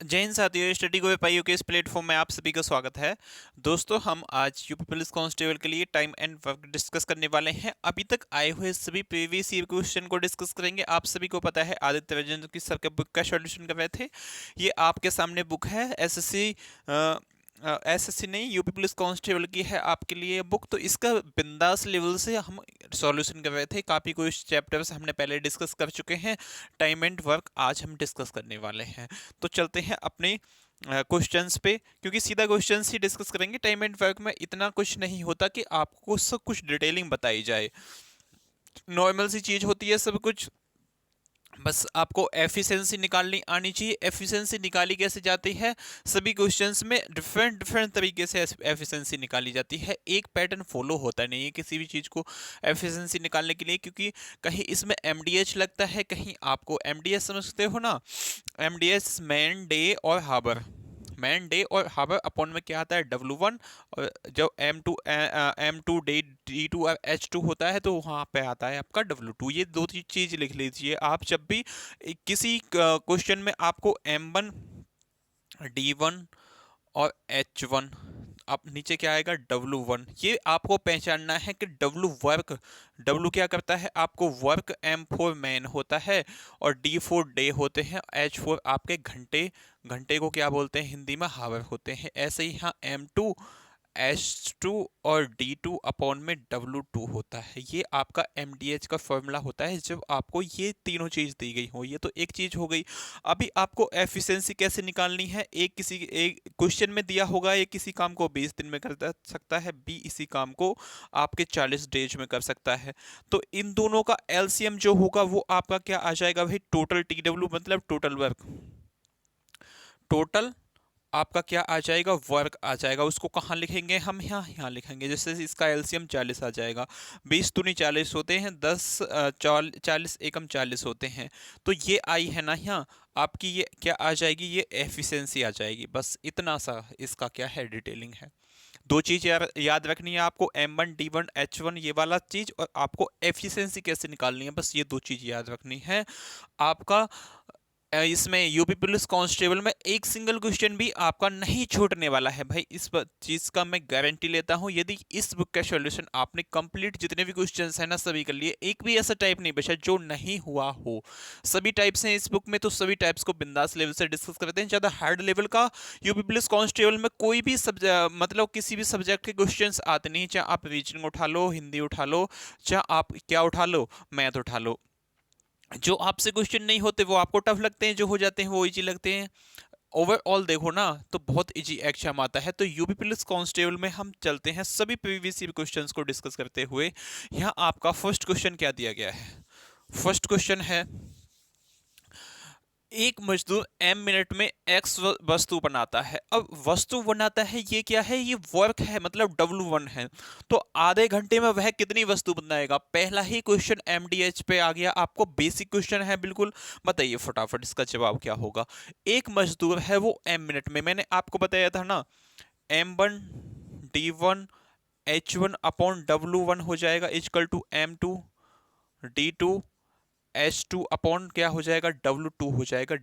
जय हिंद साथियों, स्टडी गो पाइयों के इस प्लेटफॉर्म में आप सभी का स्वागत है। दोस्तों, हम आज यूपी पुलिस कांस्टेबल के लिए टाइम एंड वर्क डिस्कस करने वाले हैं। अभी तक आए हुए सभी प्रीवियस ईयर क्वेश्चन को डिस्कस करेंगे। आप सभी को पता है, आदित्य राजेंद्र की सर के बुक का सॉल्यूशन कर रहे थे। ये आपके सामने बुक है, एसएससी नहीं, यूपी पुलिस कांस्टेबल की है आपके लिए बुक। तो इसका बिंदास लेवल से हम सॉल्यूशन कर रहे थे। काफ़ी कुछ चैप्टर्स हमने पहले डिस्कस कर चुके हैं। टाइम एंड वर्क आज हम डिस्कस करने वाले हैं। तो चलते हैं अपने क्वेश्चंस पे, क्योंकि सीधा क्वेश्चंस ही डिस्कस करेंगे। टाइम एंड वर्क में इतना कुछ नहीं होता कि आपको सब कुछ डिटेलिंग बताई जाए। नॉर्मल सी चीज़ होती है सब कुछ। बस आपको एफिशिएंसी निकालनी आनी चाहिए। एफिशिएंसी निकाली कैसे जाती है? सभी क्वेश्चंस में डिफरेंट डिफरेंट तरीके से एफिशिएंसी निकाली जाती है। एक पैटर्न फॉलो होता नहीं है किसी भी चीज़ को एफिशिएंसी निकालने के लिए, क्योंकि कहीं इसमें एमडीएच लगता है, कहीं आपको एमडीएच समझते हो ना, एमडीएच मैन डे और हार्बर। मैन डे और हार्बर अपॉन में क्या आता है? W1। और जब M2 डे D2 और H2 होता है तो वहाँ पे आता है आपका W2। ये दो चीज लिख लीजिए आप जब भी किसी क्वेश्चन में आपको M1 D1 और H1, अब नीचे क्या आएगा? W1। ये आपको पहचानना है कि W वर्क, W क्या करता है? आपको वर्क। M4 मैन होता है और D4 डे होते हैं। H4 आपके घंटे, घंटे को क्या बोलते हैं हिंदी में? हावर होते हैं। ऐसे ही यहाँ M2 H2 और D2 अपॉन में W2 होता है। ये आपका MDH का फॉर्मूला होता है जब आपको ये तीनों चीज़ दी गई हो। ये तो एक चीज़ हो गई। अभी आपको एफिशिएंसी कैसे निकालनी है? एक क्वेश्चन में दिया होगा, ये किसी काम को 20 दिन में कर सकता है, बी इसी काम को आपके 40 डेज में कर सकता है। तो इन दोनों का एलसीएम जो होगा वो आपका क्या आ जाएगा भाई? टोटल TW मतलब टोटल वर्क। टोटल आपका क्या आ जाएगा? वर्क आ जाएगा। उसको कहाँ लिखेंगे हम? यहाँ यहाँ लिखेंगे। जैसे इसका एलसीएम 40 आ जाएगा। 20 दूनी 40 होते हैं, 40 एकम 40 होते हैं। तो ये आई है ना यहाँ आपकी, ये क्या आ जाएगी? ये एफिशिएंसी आ जाएगी। बस इतना सा इसका क्या है? डिटेलिंग है। दो चीज याद रखनी है आपको, M1 D1 H1 ये वाला चीज, और आपको एफिशिएंसी कैसे निकालनी है, बस ये दो चीज याद रखनी है। आपका इसमें यूपी पुलिस कांस्टेबल में एक सिंगल क्वेश्चन भी आपका नहीं छूटने वाला है भाई। इस चीज का मैं गारंटी लेता हूं। यदि इस बुक का सॉल्यूशन आपने कंप्लीट, जितने भी क्वेश्चंस हैं ना सभी के लिए, एक भी ऐसा टाइप नहीं बचा जो नहीं हुआ हो। सभी टाइप्स हैं इस बुक में, तो सभी टाइप्स को बिंदास लेवल से डिस्कस करते हैं। ज्यादा हार्ड लेवल का यूपी पुलिस कांस्टेबल में कोई भी मतलब किसी भी सब्जेक्ट के क्वेश्चंस आते नहीं। चाहे आप रीजनिंग उठा लो, हिंदी उठा लो, चाहे आप क्या उठा लो, मैथ उठा लो। जो आपसे क्वेश्चन नहीं होते वो आपको टफ लगते हैं, जो हो जाते हैं वो इजी लगते हैं। ओवरऑल देखो ना तो बहुत इजी एग्जाम आता है। तो यूपी पुलिस कांस्टेबल में हम चलते हैं सभी प्रीवियस ईयर क्वेश्चंस को डिस्कस करते हुए। यहाँ आपका फर्स्ट क्वेश्चन क्या दिया गया है? फर्स्ट क्वेश्चन है, एक मजदूर m मिनट में x वस्तु बनाता है। अब वस्तु बनाता है, ये क्या है? ये वर्क है, मतलब W1 है। तो आधे घंटे में वह कितनी वस्तु बनाएगा? पहला ही क्वेश्चन MDH पे आ गया। आपको बेसिक क्वेश्चन है बिल्कुल। बताइए फटाफट इसका जवाब क्या होगा। एक मजदूर है वो m मिनट में, मैंने आपको बताया था ना, M1 D1 H1 upon W1 हो जाएगा equal to M2 D2 H2 upon क्या हो जाएगा? W2 हो जाएगा।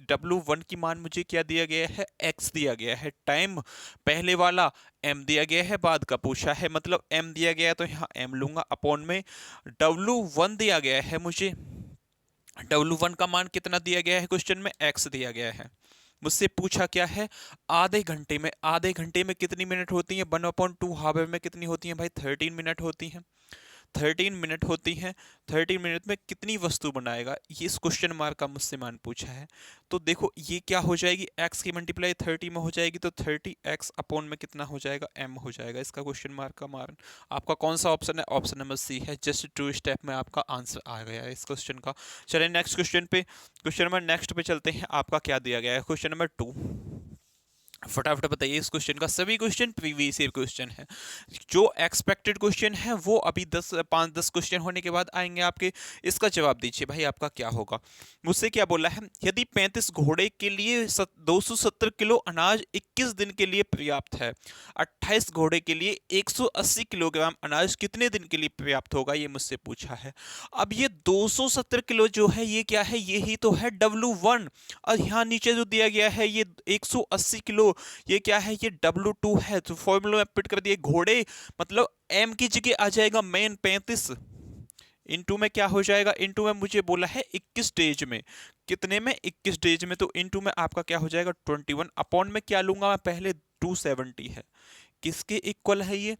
W1 की मान मुझे क्या दिया गया है? X दिया गया है। टाइम पहले वाला M दिया गया है, बाद का पूछा है, मतलब M दिया गया है तो यहाँ M लूंगा। अपॉन में W1 दिया गया है मुझे। W1 का मान कितना दिया गया है क्वेश्चन में? X दिया गया है। मुझसे पूछा क्या है? आधे घंटे में। आधे घंटे में कितनी मिनट होती है? 1/2 हावर में कितनी होती है भाई? 13 मिनट होती है। 13 मिनट होती हैं। 13 मिनट में कितनी वस्तु बनाएगा? ये इस क्वेश्चन मार्क का मुझसे मान पूछा है। तो देखो ये क्या हो जाएगी? x की मल्टीप्लाई 30 में हो जाएगी, तो 30x अपॉन में कितना हो जाएगा? m हो जाएगा। इसका क्वेश्चन मार्क का मान आपका कौन सा ऑप्शन है? ऑप्शन नंबर सी है। जस्ट 2 स्टेप में आपका आंसर आ गया है इस क्वेश्चन का। चलिए नेक्स्ट क्वेश्चन पे, क्वेश्चन नंबर नेक्स्ट पे चलते हैं। आपका क्या दिया गया है? Question number 2। फटाफट बताइए इस क्वेश्चन का। सभी क्वेश्चन प्रीवियस ईयर क्वेश्चन है। जो एक्सपेक्टेड क्वेश्चन है वो अभी 5-10 क्वेश्चन होने के बाद आएंगे आपके। इसका जवाब दीजिए भाई, आपका क्या होगा। मुझसे क्या बोला है, यदि 35 घोड़े के लिए 270 किलो अनाज 21 दिन के लिए पर्याप्त है, 28 घोड़े के लिए 180 किलोग्राम अनाज कितने दिन के लिए पर्याप्त होगा, ये मुझसे पूछा है। अब ये 270 किलो जो है ये क्या है, ये ही तो है W1। और यहाँ नीचे जो दिया गया है ये 180 किलो, ये क्या है, ये W2 है। तो फॉर्मूला में पुट कर दिए, घोड़े मतलब M की जगह आ जाएगा मेन 35, इनटू में क्या हो जाएगा, इनटू में मुझे बोला है 21 डेज में, कितने में, 21 डेज में, तो इनटू में आपका क्या हो जाएगा 21, अपॉन में क्या लूंगा मैं पहले 270 है, किसके इक्वल है ये,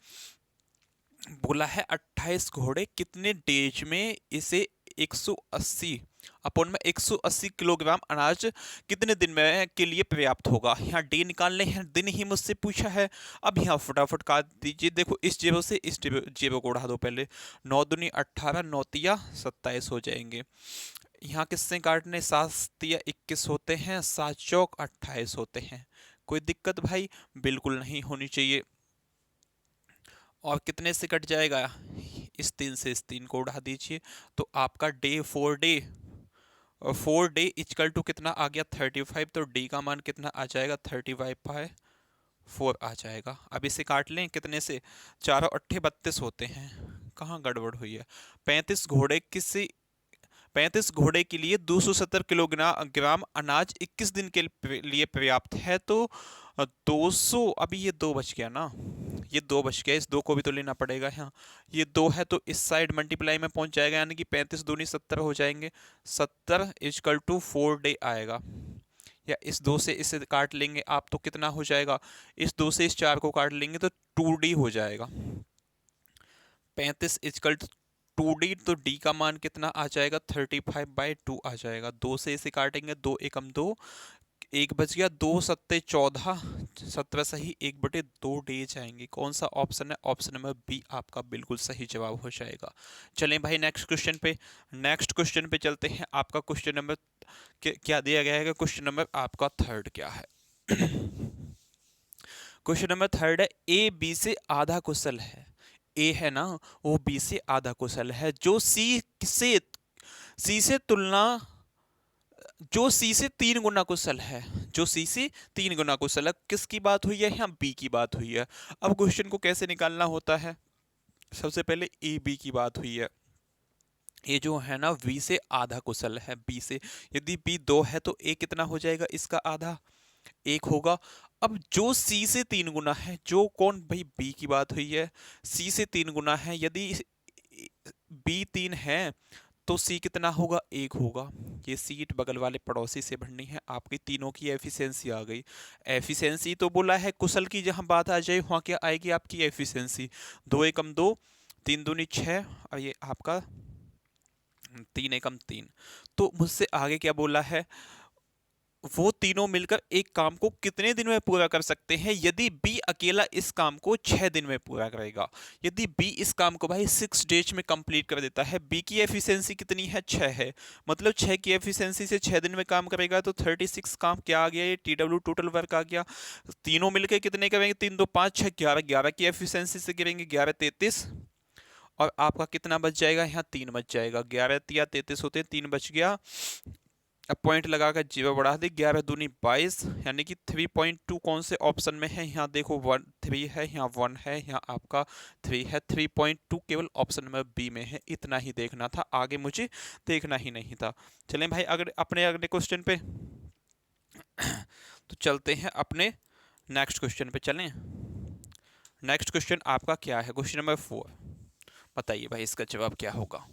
बोला है 28 घोड़े कितने डेज में, इसे 180 अपॉन में 180 किलोग्राम अनाज कितने दिन में के लिए पर्याप्त होगा। यहाँ डे निकालने हैं, दिन ही मुझसे पूछा है। अब यहाँ फटाफट काट दीजिए, देखो इस जेबो से इस जेबो को उड़ा दो पहले, 9 दूनी 18, 9 तिया 27 हो जाएंगे। यहाँ किससे काटने, 7 तिया 21 होते हैं, 7 चौक 28 होते हैं। कोई दिक्कत भाई बिल्कुल नहीं होनी चाहिए। और कितने से कट जाएगा, इस 3 से इस 3 को उड़ा दीजिए, तो आपका डे 4 डे इक्वल टू कितना आ गया 35, तो डी का मान कितना आ जाएगा 35/4 आ जाएगा। अब इसे काट लें कितने से, 4 और 8 32 होते हैं, कहाँ गड़बड़ हुई है। 35 घोड़े के लिए 270 किलोग्राम अनाज 21 दिन के लिए पर्याप्त है, तो 200, अभी ये 2 बच गया ना, ये 2 बच गया, इस 2 को भी तो लेना पड़ेगा यहाँ, ये 2 है तो इस साइड मल्टीप्लाई में पहुंच जाएगा, यानी कि 35 दूनी 70 हो जाएंगे, 70 इक्वल टू 4 डे आएगा। या इस 2 से इसे काट लेंगे आप तो कितना हो जाएगा, इस 2 से इस 4 को काट लेंगे तो 2D हो जाएगा। 35 इक्वल टू 2D, तो D का मान कितना आ जाएगा 35/2 आ जाएगा। 2 से इसे काटेंगे, 2 एकम 2, 1 बच गया, 2 सत्ते 14, 17 सही, 1/2 डे जाएंगे। कौन सा ऑप्शन है, ऑप्शन नंबर बी आपका बिल्कुल सही जवाब हो जाएगा। चलें भाई नेक्स्ट क्वेश्चन पे, नेक्स्ट क्वेश्चन पे चलते हैं। आपका क्वेश्चन नंबर क्या दिया गया है, क्वेश्चन नंबर आपका 3 क्या है। क्वेश्चन नंबर 3 है, ए बी से आधा कुशल है, ए है ना वो बी से आधा कुशल है, सी से तुलना जो सी से 3 गुना कुशल है, जो सी से 3 गुना कुशल है, किसकी बात हुई है, यहाँ बी की बात हुई है। अब क्वेश्चन को कैसे निकालना होता है, सबसे पहले ए बी की बात हुई है, ये जो है ना बी से आधा कुशल है, बी से, यदि बी 2 है तो ए कितना हो जाएगा, इसका आधा 1 होगा। अब जो सी से 3 गुना है, जो कौन भाई, बी की बात हुई है, सी से 3 गुना है, यदि बी 3 है तो सी कितना होगा, 1 होगा। ये सीट बगल वाले पड़ोसी से भरनी है, आपकी तीनों की एफिशिएंसी आ गई। एफिशिएंसी तो बोला है, कुशल की जहां बात आ जाए वहां क्या आएगी आपकी एफिशिएंसी, 2 एकम 2, 3 दूनी 6, और ये आपका 3 एकम 3। तो मुझसे आगे क्या बोला है, वो तीनों मिलकर एक काम को कितने दिन में पूरा कर सकते हैं, यदि बी अकेला इस काम को 6 दिन में पूरा करेगा। यदि बी इस काम को भाई 6 डेज में कंप्लीट कर देता है, बी की एफिशिएंसी कितनी है, 6 है, मतलब 6 की एफिशिएंसी से 6 दिन में काम करेगा, तो 36 काम क्या आ गया, ये TW टोटल वर्क आ गया। तीनों मिलकर कितने करेंगे, 3 2 5 6 11, 11 की एफिशिएंसी से गिरेंगे, 11 33, और आपका कितना बच जाएगा, यहाँ 3 बच जाएगा, 11 तिया 33 होते हैं, 3 बच गया। अब पॉइंट लगाकर 0 बढ़ा दी, 11 दूनी 22, यानी कि 3.2 कौन से ऑप्शन में है, यहाँ देखो 1 3 है, यहाँ 1 है, यहाँ आपका 3 है, 3.2 केवल ऑप्शन नंबर बी में है। इतना ही देखना था, आगे मुझे देखना ही नहीं था। चलें भाई अगर अपने अगले क्वेश्चन पे तो चलते हैं अपने नेक्स्ट क्वेश्चन पे चलें। नेक्स्ट क्वेश्चन आपका क्या है, क्वेश्चन नंबर 4, बताइए भाई इसका जवाब क्या होगा।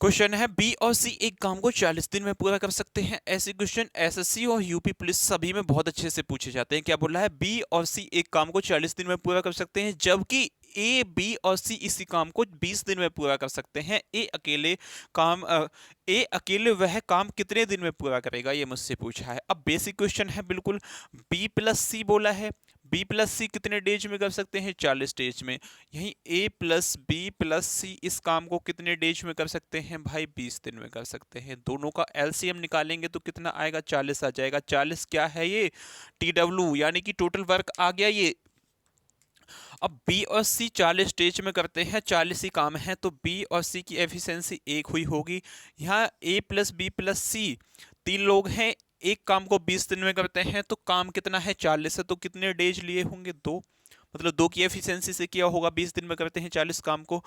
क्वेश्चन है, बी और सी एक काम को 40 दिन में पूरा कर सकते हैं। ऐसे क्वेश्चन एसएससी और यूपी पुलिस सभी में बहुत अच्छे से पूछे जाते हैं। क्या बोला है, बी और सी एक काम को 40 दिन में पूरा कर सकते हैं, जबकि ए बी और सी इसी काम को 20 दिन में पूरा कर सकते हैं। ए अकेले वह काम कितने दिन में पूरा करेगा, ये मुझसे पूछा है। अब बेसिक क्वेश्चन है बिल्कुल, बी प्लस सी बोला है, बी प्लस सी कितने डेज में कर सकते हैं? 40 डेज में। यहीं ए प्लस बी प्लस सी इस काम को कितने डेज में कर सकते हैं भाई? 20 दिन में कर सकते हैं। दोनों का एलसीएम निकालेंगे तो कितना आएगा? 40 आ जाएगा। 40 क्या है ये? टीडब्ल्यू, यानी कि टोटल वर्क आ गया ये। अब बी और सी 40 स्टेज में करते हैं, 40 ही काम है, तो बी और सी की एफिशिएंसी एक हुई होगी। यहाँ ए प्लस बी प्लस सी 3 लोग हैं, एक काम को 20 दिन में करते हैं, तो काम कितना है? 40 है, तो कितने डेज लिए होंगे? 2। मतलब 2 की एफिशिएंसी से किया होगा, 20 दिन में करते हैं 40 काम को।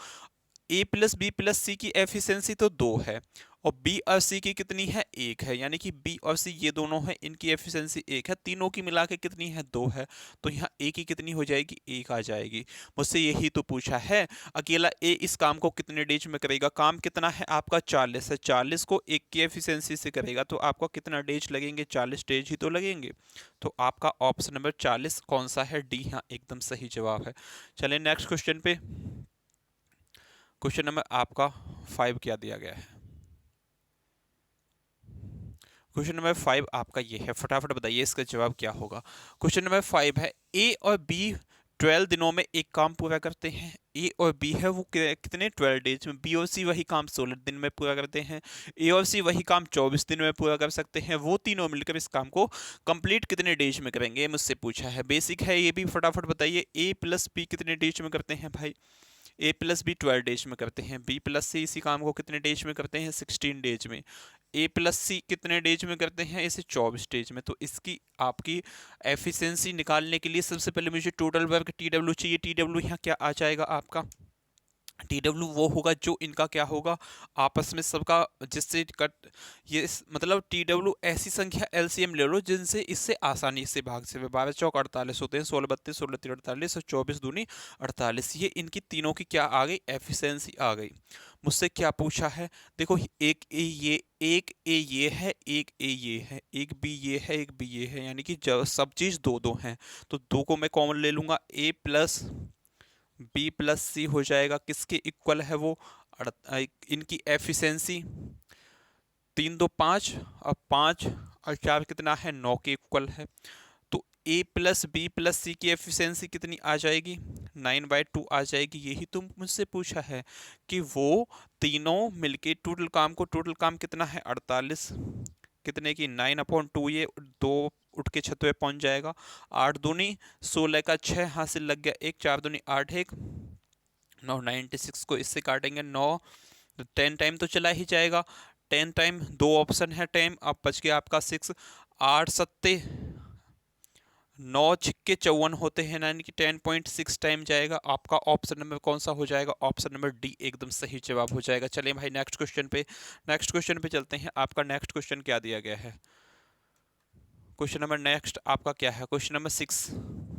ए प्लस बी प्लस सी की एफिशिएंसी तो 2 है, और बी और सी की कितनी है? 1 है, यानी कि बी और सी ये दोनों हैं, इनकी एफिशिएंसी 1 है, तीनों की मिला के कितनी है? 2 है। तो यहाँ ए की कितनी हो जाएगी? 1 आ जाएगी। मुझसे यही तो पूछा है, अकेला ए इस काम को कितने डेज में करेगा? काम कितना है आपका? 40 है, 40 को 1 की एफिशिएंसी से करेगा तो आपका कितना डेज लगेंगे? 40 डेज ही तो लगेंगे। तो आपका ऑप्शन नंबर 40 कौन सा है? डी, हाँ एकदम सही जवाब है। चलिए नेक्स्ट क्वेश्चन पे। क्वेश्चन नंबर आपका 5 क्या दिया गया है? क्वेश्चन नंबर 5 आपका ये है, फटाफट बताइए इसका जवाब क्या होगा। क्वेश्चन नंबर 5 है, ए और बी 12 दिनों में एक काम पूरा करते हैं। ए और बी है वो कितने? 12 डेज में। बी और सी वही काम 16 दिन में पूरा करते हैं। ए और सी वही काम 24 दिन में पूरा कर सकते हैं। वो तीनों मिलकर इस काम को कंप्लीट कितने डेज में करेंगे? मुझसे पूछा है, बेसिक है ये भी, फटाफट बताइए। ए प्लस बी कितने डेज में करते हैं भाई? ए प्लस बी 12 डेज में करते हैं। बी प्लस सी इसी काम को कितने डेज में करते हैं? 16 डेज में। ए प्लस सी कितने डेज में करते हैं? इसे 24 डेज में। तो इसकी आपकी एफिशिएंसी निकालने के लिए सबसे पहले मुझे टोटल वर्क टी डब्ल्यू चाहिए। टी डब्ल्यू यहाँ क्या आ जाएगा आपका? टी डब्ल्यू वो होगा जो इनका क्या होगा, आपस में सबका, जिससे कट, मतलब टी डब्ल्यू ऐसी संख्या एलसीएम ले लो जिनसे इससे आसानी से भाग से 12 चौक 48 होते हैं, 16 32 16 3 48 और 24 दूनी 48। ये इनकी तीनों की क्या आ गई? एफिशिएंसी आ गई। मुझसे क्या पूछा है? देखो, एक ए ये, एक ए ये है, एक ए ये है, एक बी ये है, एक बी ये है, यानी कि जब सब चीज दो दो हैं, तो दो को मैं कॉमन ले लूंगा। ए प्लस बी प्लस सी हो जाएगा, किसके इक्वल है वो? इनकी एफिशिएंसी 3 2 5, और 5 और 4 कितना है? 9 के इक्वल है। तो ए प्लस बी प्लस सी की एफिशिएंसी कितनी आ जाएगी? 9/2 आ जाएगी। यही तुम मुझसे पूछा है कि वो तीनों मिलके टोटल काम को, टोटल काम कितना है? 48, कितने की? 9/2। ये 2 उठ के छत पे पहुंच जाएगा। 8 दूनी 16 का 6 हासिल लग गया, एक 4 दूनी 8 एक 9, 96 को इससे काटेंगे 9, तो 10 टाइम तो चला ही जाएगा। 10 टाइम, दो ऑप्शन है टाइम, अब बच गया आपका 6। 8 सत्ते 9 छिक्के 54 होते हैं, यानी कि 10.6 टाइम जाएगा। आपका ऑप्शन नंबर कौन सा हो जाएगा? ऑप्शन नंबर डी एकदम सही जवाब हो जाएगा। चलिए भाई नेक्स्ट क्वेश्चन पे, नेक्स्ट क्वेश्चन पे चलते हैं। आपका नेक्स्ट क्वेश्चन क्या दिया गया है? क्वेश्चन नंबर नेक्स्ट आपका क्या है? क्वेश्चन नंबर 6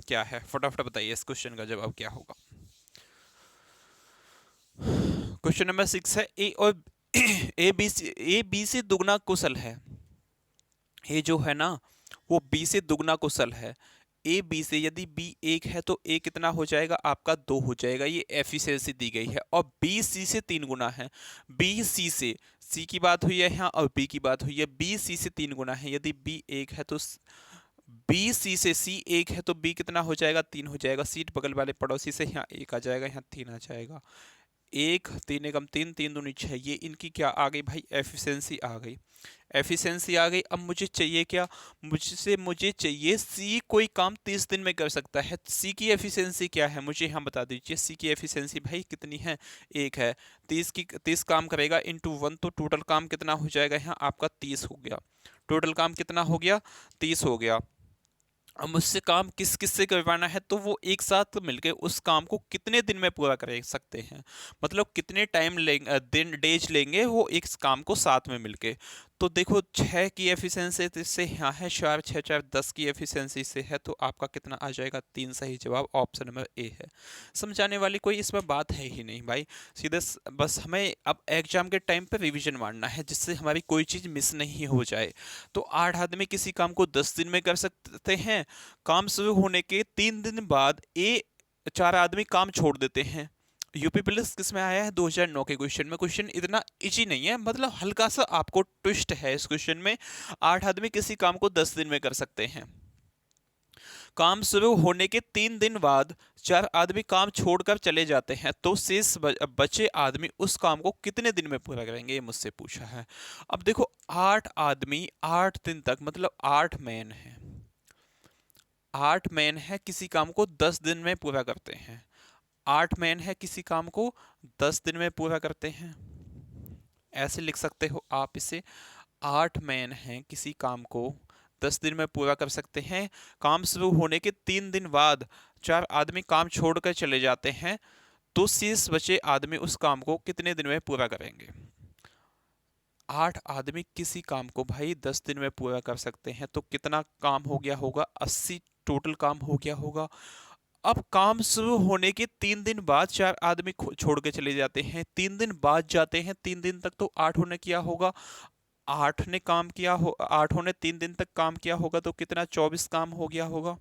क्या है? फटाफट बताइए इस क्वेश्चन का जवाब क्या होगा। क्वेश्चन नंबर 6 है, ए और ए बी से दुगना कुशल है। ए जो है ना, वो बी से दुगना कुशल है। ए बी से, यदि बी 1 है तो ए कितना हो जाएगा आपका? 2 हो जाएगा। ये एफिशिएंसी दी गई है। और बी सी से 3 गुना है। बी सी से, सी की बात हुई है यहाँ और बी की बात हुई है। बी सी से 3 गुना है। यदि बी 1 है तो बी सी से, सी 1 है तो बी कितना हो जाएगा? 3 हो जाएगा। सीट बगल वाले पड़ोसी से यहाँ 1 आ जाएगा, यहाँ 3 आ जाएगा। 1 3 एकम 3, 3 दूनी 6। ये इनकी क्या आ गई भाई? एफिशिएंसी आ गई। एफिशिएंसी आ गई। अब मुझे चाहिए क्या? मुझे चाहिए सी कोई काम 30 दिन में कर सकता है। सी की एफिशिएंसी क्या है मुझे यहाँ बता दीजिए। सी की एफिशिएंसी भाई कितनी है? 1 है। 30 काम करेगा इंटू 1, तो टोटल काम कितना हो जाएगा यहाँ आपका? 30 हो गया। टोटल काम कितना हो गया? 30 हो गया। अब मुझसे काम किस किस से करवाना है, तो वो एक साथ मिलके उस काम को कितने दिन में पूरा कर सकते हैं, मतलब कितने टाइम लेंगे, दिन डेज लेंगे वो इस काम को साथ में मिलके। तो देखो 6 की एफिशिएंसी से यहाँ है 4 6 4 10 की एफिशिएंसी से है, तो आपका कितना आ जाएगा? 3 सही जवाब ऑप्शन नंबर ए है। समझाने वाली कोई इसमें बात है ही नहीं भाई। सीधे बस हमें अब एग्जाम के टाइम पे रिवीजन मारना है, जिससे हमारी कोई चीज़ मिस नहीं हो जाए। तो 8 आदमी किसी काम को 10 दिन में कर सकते हैं। काम शुरू होने के 3 दिन बाद 4 आदमी काम छोड़ देते हैं। यूपी पुलिस किस में आया है? 2009 के क्वेश्चन में। क्वेश्चन इतना इजी नहीं है, मतलब हल्का सा आपको ट्विस्ट है इस क्वेश्चन में। 8 आदमी किसी काम को 10 दिन में कर सकते हैं। काम शुरू होने के 3 दिन बाद 4 आदमी काम छोड़कर चले जाते हैं तो शेष बचे आदमी उस काम को कितने दिन में पूरा करेंगे, ये मुझसे पूछा है। अब देखो 8 आदमी 8 दिन तक, मतलब 8 मैन है, 8 मैन है, किसी काम को 10 दिन में पूरा करते हैं। 8 मैन है, किसी काम को 10 दिन में पूरा करते हैं। ऐसे लिख सकते हो आप इसे, 8 मैन हैं, किसी काम को 10 दिन में पूरा कर सकते हैं। काम शुरू होने के 3 दिन बाद 4 आदमी काम छोड़कर चले जाते हैं तो शेष बचे आदमी उस काम को कितने दिन में पूरा करेंगे। 8 आदमी किसी काम को भाई 10 दिन में पूरा कर सकते हैं तो कितना काम हो गया होगा, 80 टोटल काम हो गया होगा। अब काम शुरू होने के 3 दिन बाद 4 आदमी छोड़ के चले जाते हैं, 3 दिन बाद जाते हैं, 3 दिन तक तो 8 ने किया होगा, 8 ने 3 दिन तक काम किया होगा तो कितना, 24 काम हो गया होगा।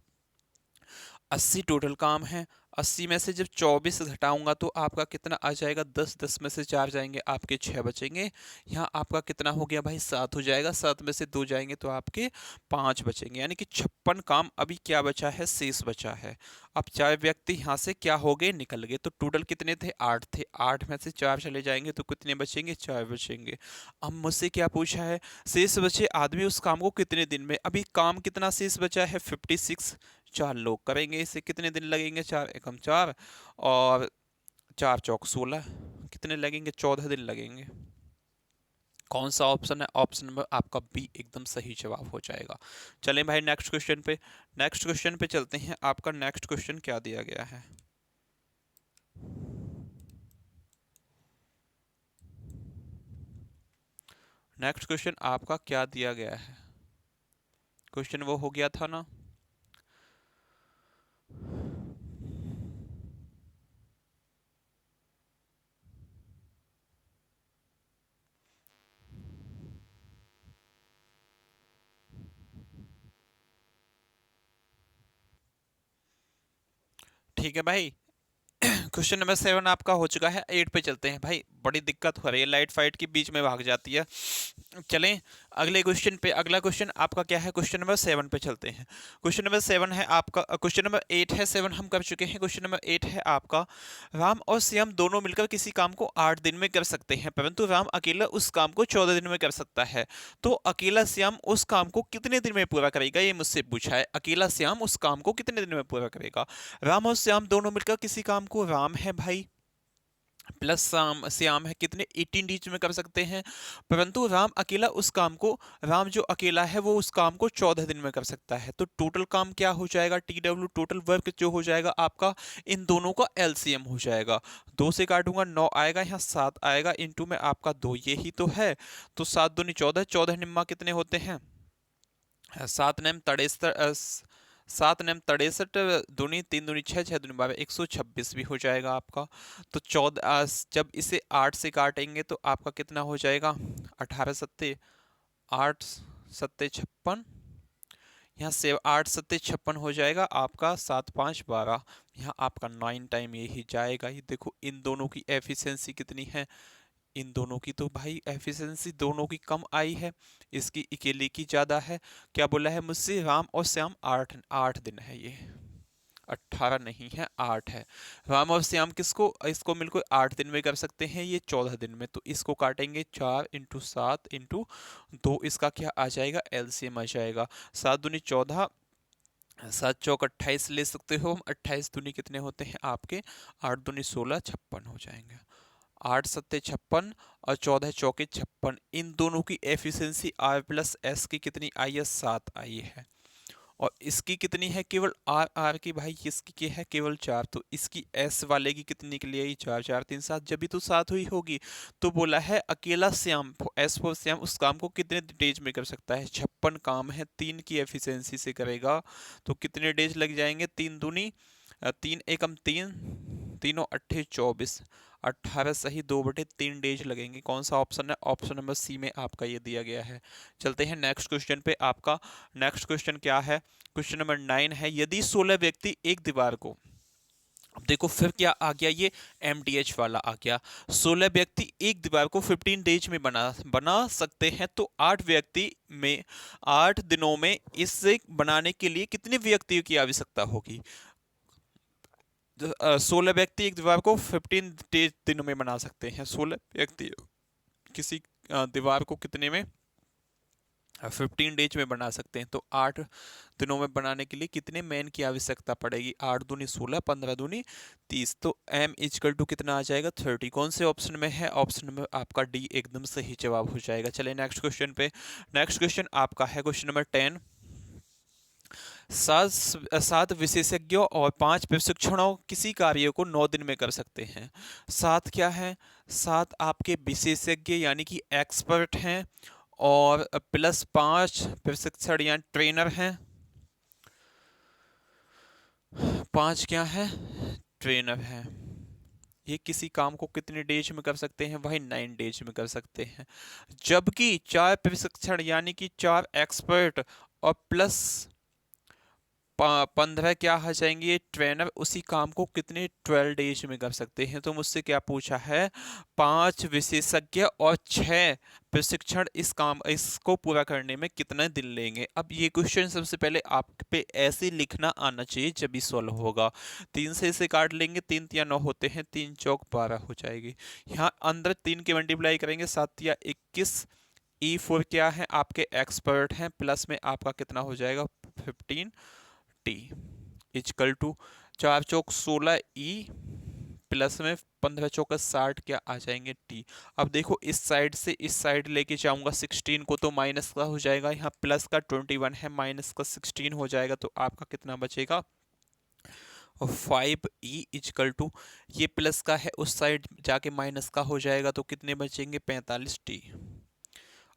80 टोटल काम है, 80 में से जब 24 घटाऊंगा तो आपका कितना आ जाएगा, 10, 10 में से 4 जाएंगे, आपके 6 बचेंगे। यहाँ आपका कितना हो गया भाई, 7 हो जाएगा, 7 में से 2 जाएंगे तो आपके 5 बचेंगे, यानी कि 56 काम अभी क्या बचा है, शेष बचा है। अब 4 व्यक्ति यहाँ से क्या हो गए, निकल गए, तो टोटल कितने थे, 8 थे, 8 में से 4 चले जाएंगे तो कितने बचेंगे, 4 बचेंगे। अब मुझसे क्या पूछा है, शेष बचे आदमी उस काम को कितने दिन में, अभी काम कितना शेष बचा है, 56, 4 लोग करेंगे इसे, कितने दिन लगेंगे, 4 एकम 4 और 4 चौक 16, कितने लगेंगे, 14 दिन लगेंगे। कौन सा ऑप्शन है, ऑप्शन नंबर आपका बी एकदम सही जवाब हो जाएगा। चलें भाई नेक्स्ट क्वेश्चन पे, नेक्स्ट क्वेश्चन पे चलते हैं। आपका नेक्स्ट क्वेश्चन क्या दिया गया है, नेक्स्ट क्वेश्चन आपका क्या दिया गया है, क्वेश्चन वो हो गया था ना। ठीक है भाई, क्वेश्चन नंबर 7 आपका हो चुका है। 8 पे चलते हैं भाई, बड़ी दिक्कत हो रही है, लाइट फाइट के बीच में भाग जाती है। चलें अगले क्वेश्चन पे, अगला क्वेश्चन आपका क्या है, क्वेश्चन नंबर 7 पे चलते हैं। क्वेश्चन नंबर 7 है आपका, क्वेश्चन नंबर 8 है, 7 हम कर चुके हैं, क्वेश्चन नंबर 8 है आपका, राम और श्याम दोनों मिलकर किसी काम को 8 दिन में कर सकते हैं परंतु राम अकेला उस काम को 14 दिन में कर सकता है, तो अकेला श्याम उस काम को कितने दिन में पूरा करेगा, ये मुझसे पूछा है। अकेला श्याम उस काम को कितने दिन में पूरा करेगा। राम और श्याम दोनों मिलकर किसी काम को, राम है भाई प्लस श्याम है, कितने 18 डेज में कर सकते हैं, परंतु राम अकेला उस काम को, राम जो अकेला है वो उस काम को 14 दिन में कर सकता है। तो टोटल काम क्या हो जाएगा, TW टोटल वर्क जो हो जाएगा आपका, इन दोनों का LCM हो जाएगा। 2 से काटूंगा 9 आएगा, यहाँ 7 आएगा, इनटू में आपका 2, ये ही तो है। तो 7 दूनी 14, 14 निम्मा कितने होते हैं, 7 नेम 63, 7 नेम 63, दूनी 3 दूनी 6, 6 दूनी 12, 126 भी हो जाएगा आपका। तो 14, जब इसे 8 से काटेंगे तो आपका कितना हो जाएगा, 18 सत्ते 8 सत्ते 56, यहाँ से 8 सत्ते 56 हो जाएगा आपका, 7 5 12, यहाँ आपका 9 टाइम यही जाएगा। ये देखो इन दोनों की एफिशिएंसी कितनी है, इन दोनों की तो भाई एफिशिएंसी दोनों की कम आई है, इसकी अकेले की ज्यादा है। क्या बोला है मुझसे, राम और श्याम 8 8 दिन है, ये 18 नहीं है 8 है। राम और श्याम किसको, इसको मिलकर 8 दिन में कर सकते हैं, ये 14 दिन में। तो इसको काटेंगे 4 इंटू 7 इंटू 2, इसका क्या आ जाएगा, LCM आ जाएगा। 7 दूनी 14, 7 चौक 28 ले सकते हो हम, 28 दूनी कितने होते हैं आपके, 8 दूनी 16, 56 हो जाएंगे। 8 सत्ते 56 और 14 चौके 56, इन दोनों की एफिशिएंसी R प्लस S की कितनी आई है, 7 आई है। और इसकी कितनी है, केवल R की भाई, इसकी क्या है केवल 4, तो इसकी S वाले की कितनी निकली आई, 4 4 3 7, जब भी तो 7 हुई होगी। तो बोला है अकेला श्याम, S फॉर श्याम उस काम को कितने डेज में कर सकता है, 56 काम है, 3 की एफिशिएंसी से करेगा तो कितने डेज लग जाएंगे, 3 दूनी 3 एकम 3, तीनों 8 24, 18 सही 2/3 डेज लगेंगे। कौन सा ऑप्शन है, ऑप्शन नंबर सी में आपका ये दिया गया है। चलते हैं नेक्स्ट क्वेश्चन पे। आपका नेक्स्ट क्वेश्चन क्या है, क्वेश्चन नंबर 9 है, यदि 16 व्यक्ति एक दीवार को देखो फिर क्या आ गया, ये MDH वाला आ गया। 16 व्यक्ति एक दीवार को 15 डेज में बना बना सकते हैं, तो 8 व्यक्ति में 8 दिनों में इसे बनाने के लिए कितने व्यक्तियों की आवश्यकता होगी। 16 व्यक्ति एक दीवार को 15 दिनों में बना सकते हैं। 16 व्यक्ति किसी दीवार को कितने में 15 डेज में बना सकते हैं, तो 8 दिनों में बनाने के लिए कितने मैन की आवश्यकता पड़ेगी। 8 दूनी 16, 15 दूनी 30, तो M इक्वल टू कितना आ जाएगा 30। कौन से ऑप्शन में है, ऑप्शन में आपका डी एकदम सही जवाब हो जाएगा। चले नेक्स्ट क्वेश्चन पे। नेक्स्ट क्वेश्चन आपका है क्वेश्चन नंबर 10। सात सात विशेषज्ञों और 5 प्रशिक्षणों किसी कार्य को 9 दिन में कर सकते हैं। 7 क्या है, 7 आपके विशेषज्ञ यानी कि एक्सपर्ट हैं, और प्लस 5 प्रशिक्षण या ट्रेनर हैं। 5 क्या है, ट्रेनर हैं। ये किसी काम को कितने डेज में कर सकते हैं, वही 9 डेज में कर सकते हैं। जबकि 4 प्रशिक्षण यानी कि 4 एक्सपर्ट और प्लस 15 क्या आ जाएंगे ट्रेनर, उसी काम को कितने 12 डेज में कर सकते हैं। तो मुझसे क्या पूछा है, 5 विशेषज्ञ और 6 प्रशिक्षण इस काम इसको पूरा करने में कितने दिन लेंगे। अब ये क्वेश्चन सबसे पहले आप पे ऐसे लिखना आना चाहिए जब भी सॉल्व होगा। 3 से इसे काट लेंगे, 3 या 9 होते हैं, 3 चौक 12 हो जाएगी। यहाँ अंदर 3 के मल्टीप्लाई करेंगे, 7 या 21। E4 क्या है, आपके एक्सपर्ट हैं, प्लस में आपका कितना हो जाएगा 15 टी इजकल टू 4 चौक 16 ई प्लस में 15 चौका 60 क्या आ जाएंगे टी। अब देखो इस साइड से इस साइड लेके जाऊंगा 16 को, तो माइनस का हो जाएगा, यहाँ प्लस का 21 है, माइनस का 16 हो जाएगा, तो आपका कितना बचेगा 5 ई इजकल टू, ये प्लस का है उस साइड जाके माइनस का हो जाएगा, तो कितने बचेंगे 45 टी।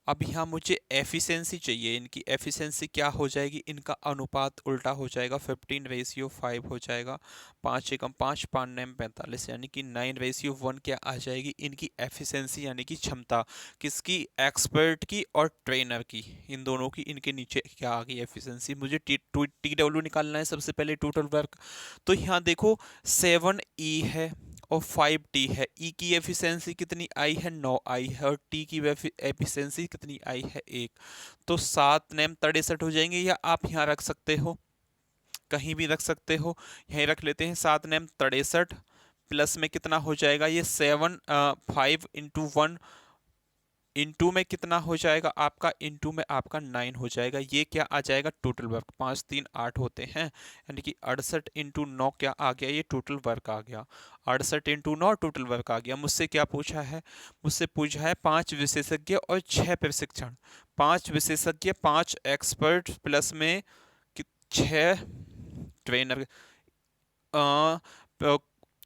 अब यहाँ मुझे एफिशिएंसी चाहिए, इनकी एफिशिएंसी क्या हो जाएगी, इनका अनुपात उल्टा हो जाएगा, 15:5 हो जाएगा। 5 एकम 5, 5 9 45, यानी कि 9:1 क्या आ जाएगी इनकी एफिशिएंसी, यानी कि क्षमता किसकी, एक्सपर्ट की और ट्रेनर की, इन दोनों की, इनके नीचे क्या आ गई एफिशिएंसी। मुझे TW निकालना है सबसे पहले, टोटल वर्क। तो यहाँ देखो 7E है और 5T है। ई की एफिशिएंसी कितनी आई है 9 आई है, और टी की एफिशिएंसी कितनी आई है 1। तो 7 नेम 63 हो जाएंगे, या आप यहाँ रख सकते हो, कहीं भी रख सकते हो, यहीं रख लेते हैं 7 नेम 63, प्लस में कितना हो जाएगा ये 7 5 इंटू 1 इंटू में कितना हो जाएगा आपका, इंटू में आपका 9 हो जाएगा। ये क्या आ जाएगा टोटल वर्क, 5 3 8 होते हैं, यानी कि 68 इंटू 9 क्या आ गया, ये टोटल वर्क आ गया। 68 इंटू 9 टोटल वर्क आ गया। मुझसे क्या पूछा है, मुझसे पूछा है 5 विशेषज्ञ और 6 प्रशिक्षण। 5 विशेषज्ञ, 5 एक्सपर्ट, प्लस में 6 ट्रेनर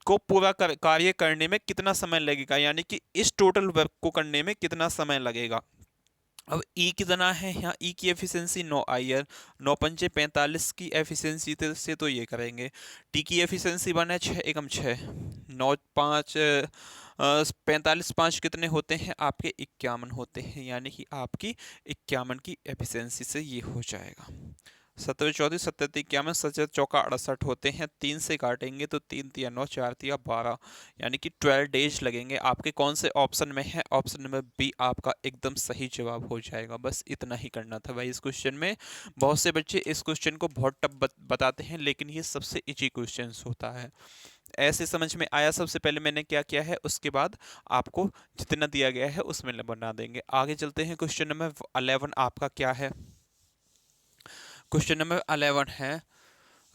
को पूरा कार्य करने में कितना समय लगेगा, यानी कि इस टोटल वर्क को करने में कितना समय लगेगा। अब ई कितना है, यहाँ ई की एफिशिएंसी 9 आई है, 9 पंचे 45 की एफिशिएंसी से तो ये करेंगे। टी की एफिशिएंसी 1 है, 6 एकम 6, 9 5 45 5 कितने होते हैं आपके 51 होते हैं, यानी कि आपकी 51 की एफिशिएंसी से ये हो जाएगा। 17 34 77 51, 7 चौका 68 होते हैं, 3 से काटेंगे तो 3 तिया 9, 4 तिया 12, यानी कि 12 डेज लगेंगे। आपके कौन से ऑप्शन में है, ऑप्शन नंबर बी आपका एकदम सही जवाब हो जाएगा। बस इतना ही करना था भाई इस क्वेश्चन में। बहुत से बच्चे इस क्वेश्चन को बहुत टफ बताते हैं, लेकिन ये सबसे इजी क्वेश्चन होता है। ऐसे समझ में आया, सबसे पहले मैंने क्या किया है, उसके बाद आपको जितना दिया गया है उसमें बना देंगे। आगे चलते हैं, क्वेश्चन नंबर 11 आपका क्या है। क्वेश्चन नंबर 11 है,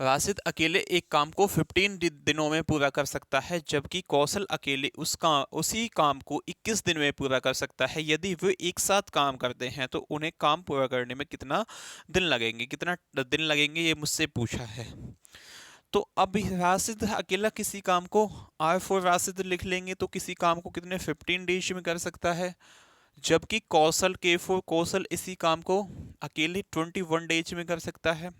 राशिद अकेले एक काम को 15 दिनों में पूरा कर सकता है, जबकि कौशल अकेले उसी काम को 21 दिन में पूरा कर सकता है। यदि वे एक साथ काम करते हैं तो उन्हें काम पूरा करने में कितना दिन लगेंगे, ये मुझसे पूछा है। तो अब राशिद अकेला किसी काम को, R4 राशिद लिख लेंगे, तो किसी काम को कितने 15 डेज में कर सकता है, जबकि कौशल K4 कौशल इसी काम को अकेले 21 डेज में कर सकता है।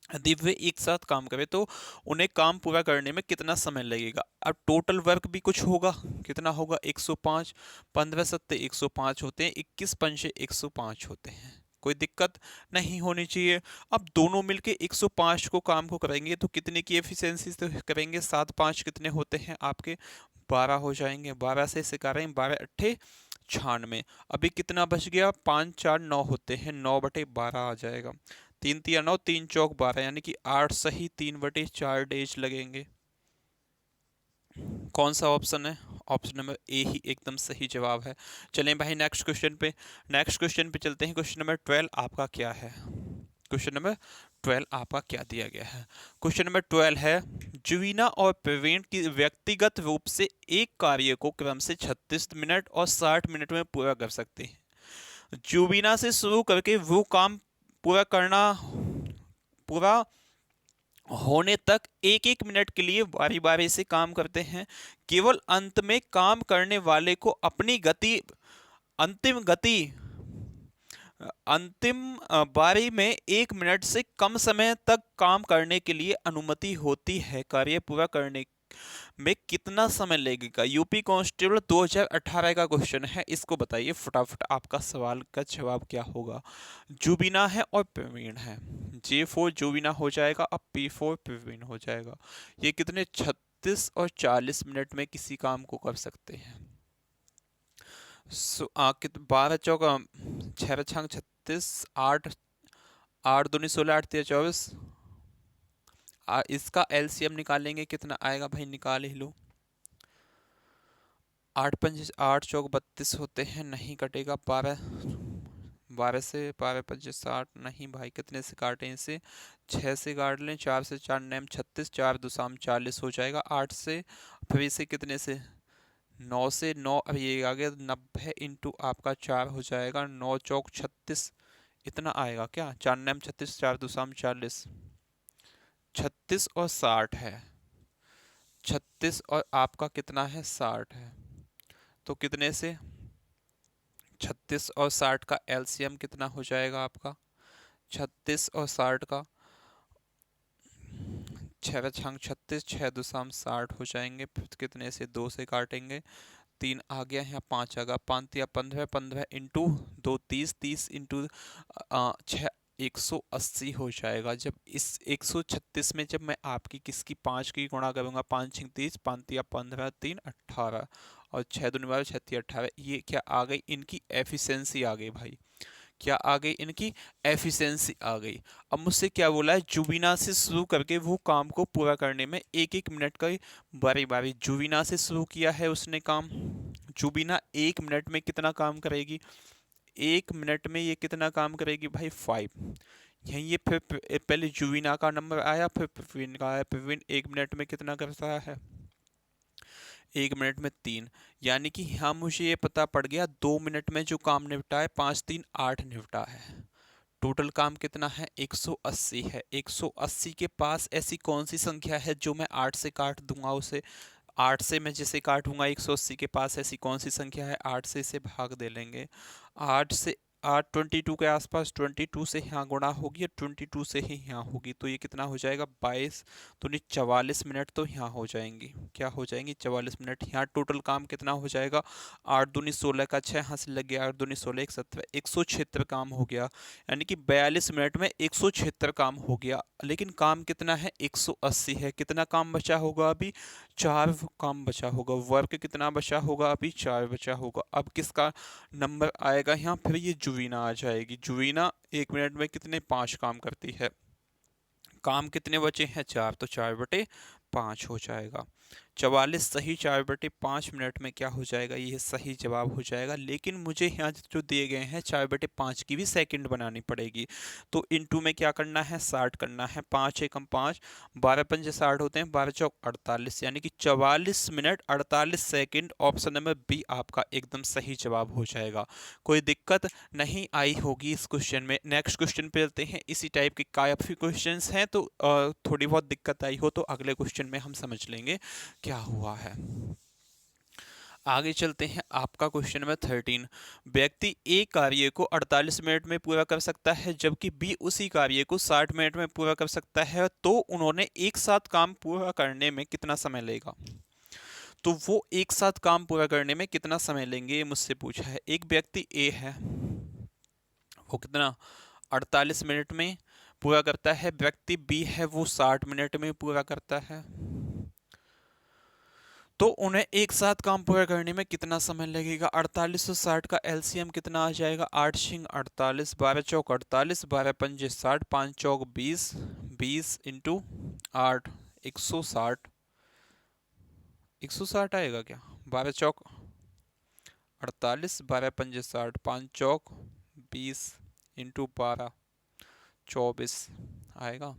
यदि वे एक साथ काम करें तो उन्हें काम पूरा करने में कितना समय लगेगा। अब टोटल वर्क भी कुछ होगा, कितना होगा 105, 15 सत्ते 105 होते हैं, 21 पंचे 105 होते हैं। कोई दिक्कत नहीं होनी चाहिए। अब दोनों मिलके 105 को काम को करेंगे तो कितने की एफिशिएंसी से करेंगे, 7 5 कितने होते हैं आपके, 12 हो जाएंगे। 12 से इसे करें 12 अट्ठे 96। अभी कितना बच गया, 5 4 9 होते हैं, 9/12 आ जाएगा। 3 3 9, 3 चौक 12, यानी कि 8 सही 3/4 डेज लगेंगे। कौन सा ऑप्शन है, ऑप्शन नंबर ए ही एकदम सही जवाब है। चलें भाई नेक्स्ट क्वेश्चन पे चलते हैं। क्वेश्चन नंबर 12 आपका क्या है, क्वेश्चन नंबर 12 आपका क्या दिया गया है। क्वेश्चन नंबर 12 है, जुवीना और प्रवीण की व्यक्तिगत रूप से एक कार्य को क्रम से 36 मिनट और 60 मिनट में पूरा कर सकते हैं। जुवीना से शुरू करके वो काम पूरा करना पूरा होने तक एक एक मिनट के लिए बारी बारी से काम करते हैं। केवल अंत में काम करने वाले को अपनी गति अंतिम गति अंतिम बारी में 1 मिनट से कम समय तक काम करने के लिए अनुमति होती है। कार्य पूरा करने में कितना समय लगेगा। यूपी कांस्टेबल 2018 का क्वेश्चन है, इसको बताइए फटाफट, आपका सवाल का जवाब क्या होगा। जुबीना है और प्रवीण है, J4 जुबीना हो जाएगा, अब P4 प्रवीण हो जाएगा। ये कितने 36 और 40 मिनट में किसी काम को कर सकते हैं। 12 चौका 6 छंग 36, 8 8 दूनी 16, 8 3 24। इसका एलसीएम निकालेंगे कितना आएगा भाई, निकाल ही लो। 8 5 8 चौक 32 होते हैं, नहीं कटेगा। 12 से 12 5 60, नहीं भाई कितने से काटें इसे, 6 से काट लें, 4 से 4 नैम 36, 4 दुसाम 40 हो जाएगा। 8 से फिर इसे कितने से 9 से 9, अब ये आ गया 90 इंटू आपका 4 हो जाएगा, 9 चौक 36 इतना आएगा क्या, 4 नैम 36, 4 दुसाम 40, 36 और 60 है, 36 और आपका कितना है 60 है, तो कितने से 36 और 60 का एलसीएम कितना हो जाएगा आपका, 36 और 60 का 6 छंग 36, 6 दुसाम 60 हो जाएंगे। फिर कितने से 2 से काटेंगे, 3 आ गया है, 5 आ गया, 5 या 15, 15 इंटू 2 30, 30 इंटू 6 180 हो जाएगा। जब इस 136 में जब मैं आपकी किसकी 5 की गुणा करूंगा, 5 6 30, 5 या 15, 3 18 और 6 दूनी 12, 6 18, ये क्या आ गई, इनकी एफिशिएंसी आ गई भाई, क्या आ गई, इनकी एफिशिएंसी आ गई। अब मुझसे क्या बोला है, जुबीना से शुरू करके वो काम को पूरा करने में एक एक मिनट का बारी बारी, जुबीना से शुरू किया है उसने काम, जुबीना 1 मिनट में कितना काम करेगी, 1 मिनट में ये कितना काम करेगी भाई 5। यहीं ये फिर पहले जुबीना का नंबर आया, फिर प्रवीण का आया। प्रवीण 1 मिनट में कितना करता है, 1 मिनट में 3, यानी कि यहाँ मुझे ये पता पड़ गया 2 मिनट में जो काम निपटा है 5 3 8 निपटा है। टोटल काम कितना है, 180 है। 180 के पास ऐसी कौन सी संख्या है जो मैं 8 से काट दूंगा उसे, 8 से मैं जिसे काटूंगा 180 के पास ऐसी कौन सी संख्या है, 8 से इसे भाग दे लेंगे। 8 से 8 22 के आसपास, 22 से यहाँ गुणा होगी और 22 से ही यहाँ होगी, तो ये कितना हो जाएगा 22, तो नहीं 44 मिनट तो यहाँ हो जाएंगी, क्या हो जाएंगी 44 मिनट। यहाँ टोटल काम कितना हो जाएगा, 8 दूनी 16 का 6 यहाँ से लग गया, 8 दूनी 16 1 17, 176 काम हो गया, यानी कि 42 मिनट में 176 काम हो गया। लेकिन काम कितना है 180 है, कितना काम बचा होगा अभी, 4 काम बचा होगा। वर्क कितना बचा होगा अभी, 4 बचा होगा। अब किसका नंबर आएगा यहाँ, फिर ये जुवीना आ जाएगी। जुवीना 1 मिनट में कितने 5 काम करती है, काम कितने बचे हैं 4, तो 4/5 हो जाएगा। 44 सही, 4/5 मिनट में क्या हो जाएगा, ये सही जवाब हो जाएगा। लेकिन मुझे यहाँ जो दिए गए हैं 4/5 की भी सेकंड बनानी पड़ेगी, तो इनटू में क्या करना है 60 करना है, 5 एकम 5, 12 पंजे 60 होते हैं, 12 चौक 48, यानी कि 44 minute 48 second. Option number B आपका एकदम सही जवाब हो जाएगा। कोई दिक्कत नहीं आई होगी इस क्वेश्चन में। नेक्स्ट क्वेश्चन पे चलते हैं, इसी टाइप के काफी क्वेश्चंस हैं, तो थोड़ी बहुत दिक्कत आई हो तो अगले क्वेश्चन में हम समझ लेंगे क्या हुआ है। आगे चलते हैं, आपका क्वेश्चन नंबर 13, व्यक्ति ए कार्य को 48 मिनट में पूरा कर सकता है जबकि बी उसी कार्य को 60 मिनट में पूरा कर सकता है, तो उन्होंने एक साथ काम पूरा करने में कितना समय लेगा। तो वो एक साथ काम पूरा करने में कितना समय लेंगे ये मुझसे पूछा है। एक व्यक्ति ए है, वो कितना 48 मिनट में पूरा करता है। व्यक्ति बी है वो 60 मिनट में पूरा करता है। तो उन्हें एक साथ काम पूरा करने में कितना समय लगेगा? 48 और 60 का एलसीएम कितना आ जाएगा? 8 छिंग 48, 12 चौक 48, 12 पंजे 60, 5 चौक 20, 20 इंटू 8 160। 160 आएगा क्या? 12 चौक 48, 12 पंजे 60, 5 चौक 20 इंटू 12 24 आएगा।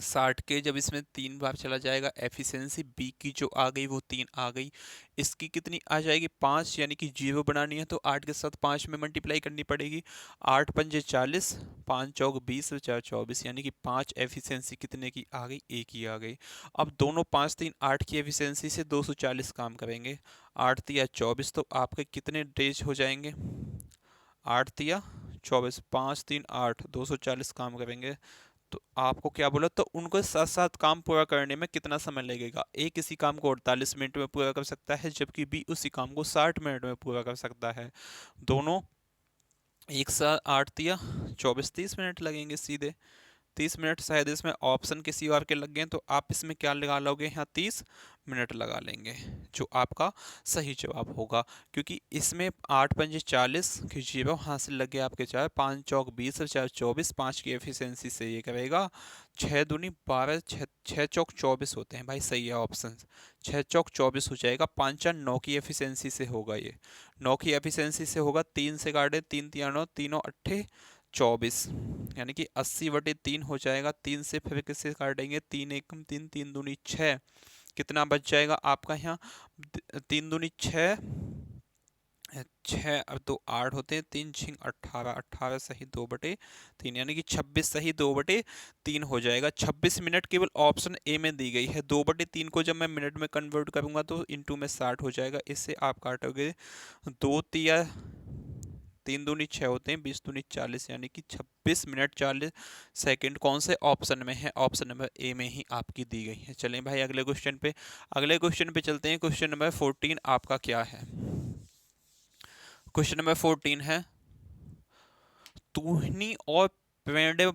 60 के जब इसमें 3 बार चला जाएगा, एफिशिएंसी बी की जो आ गई वो 3 आ गई। इसकी कितनी आ जाएगी? 5, यानी कि 0 बनानी है तो 8 के साथ 5 में मल्टीप्लाई करनी पड़ेगी। 8 पंजे 40, 5 चौक 20 और 4 24, यानी कि 5 एफिशिएंसी कितने की आ गई? 1 की आ गई। अब दोनों 5 3 8 की एफिशिएंसी से 240 काम करेंगे। 8 तिया 24, तो आपके कितने डेज हो जाएंगे? 8 तिया 24, 5 3 8, 240 काम करेंगे। तो आपको क्या बोला? तो उनको साथ साथ काम पूरा करने में कितना समय लगेगा? ए किसी काम को 48 मिनट में पूरा कर सकता है, जबकि बी उसी काम को 60 मिनट में पूरा कर सकता है। दोनों एक साथ 8 तिया 24, 30 मिनट लगेंगे सीधे। 30 मिनट शायद इसमें ऑप्शन किसी और के लग गए, तो आप इसमें क्या लगा लोगे? यहाँ 30 मिनट लगा लेंगे, जो आपका सही जवाब होगा। क्योंकि इसमें 8 पंजे 40 की 0 हासिल लग गया आपके 4, 5 चौक 20 और 4 24, 5 की एफिशिएंसी से ये करेगा 6 दूनी 12, 6 चौक 24 होते हैं भाई, सही है ऑप्शन। 6 चौक 24 हो जाएगा। 5 4 9 की एफिशिएंसी से होगा ये, 9 की एफिशिएंसी से होगा। 3 से काटे 3 तिया 9, तीनों अट्ठे 24, यानी कि 80/3 हो जाएगा। 3 से फिर किससे काटेंगे? 3 एकम 3, 3 दूनी 6, कितना बच जाएगा आपका यहाँ? 3 दूनी 6, 6 और 2 8 होते हैं। 3 छिंग 18, 18 सही 2/3, यानी कि 26 सही 2/3 हो जाएगा। 26 मिनट केवल ऑप्शन ए में दी गई है। 2/3 को जब मैं मिनट में कन्वर्ट करूंगा तो इंटू में 60 हो जाएगा। इससे आप काटोगे 2 तिया 3 दूनी 6 होते हैं, 20 दूनी 40, यानी कि 26 मिनट 40 सेकंड कौन से ऑप्शन में है? ऑप्शन नंबर ए में ही आपकी दी गई है। चलें भाई अगले क्वेश्चन पे, चलते हैं। क्वेश्चन नंबर 14 आपका क्या है? क्वेश्चन नंबर 14 है, तूहनी और पेड़े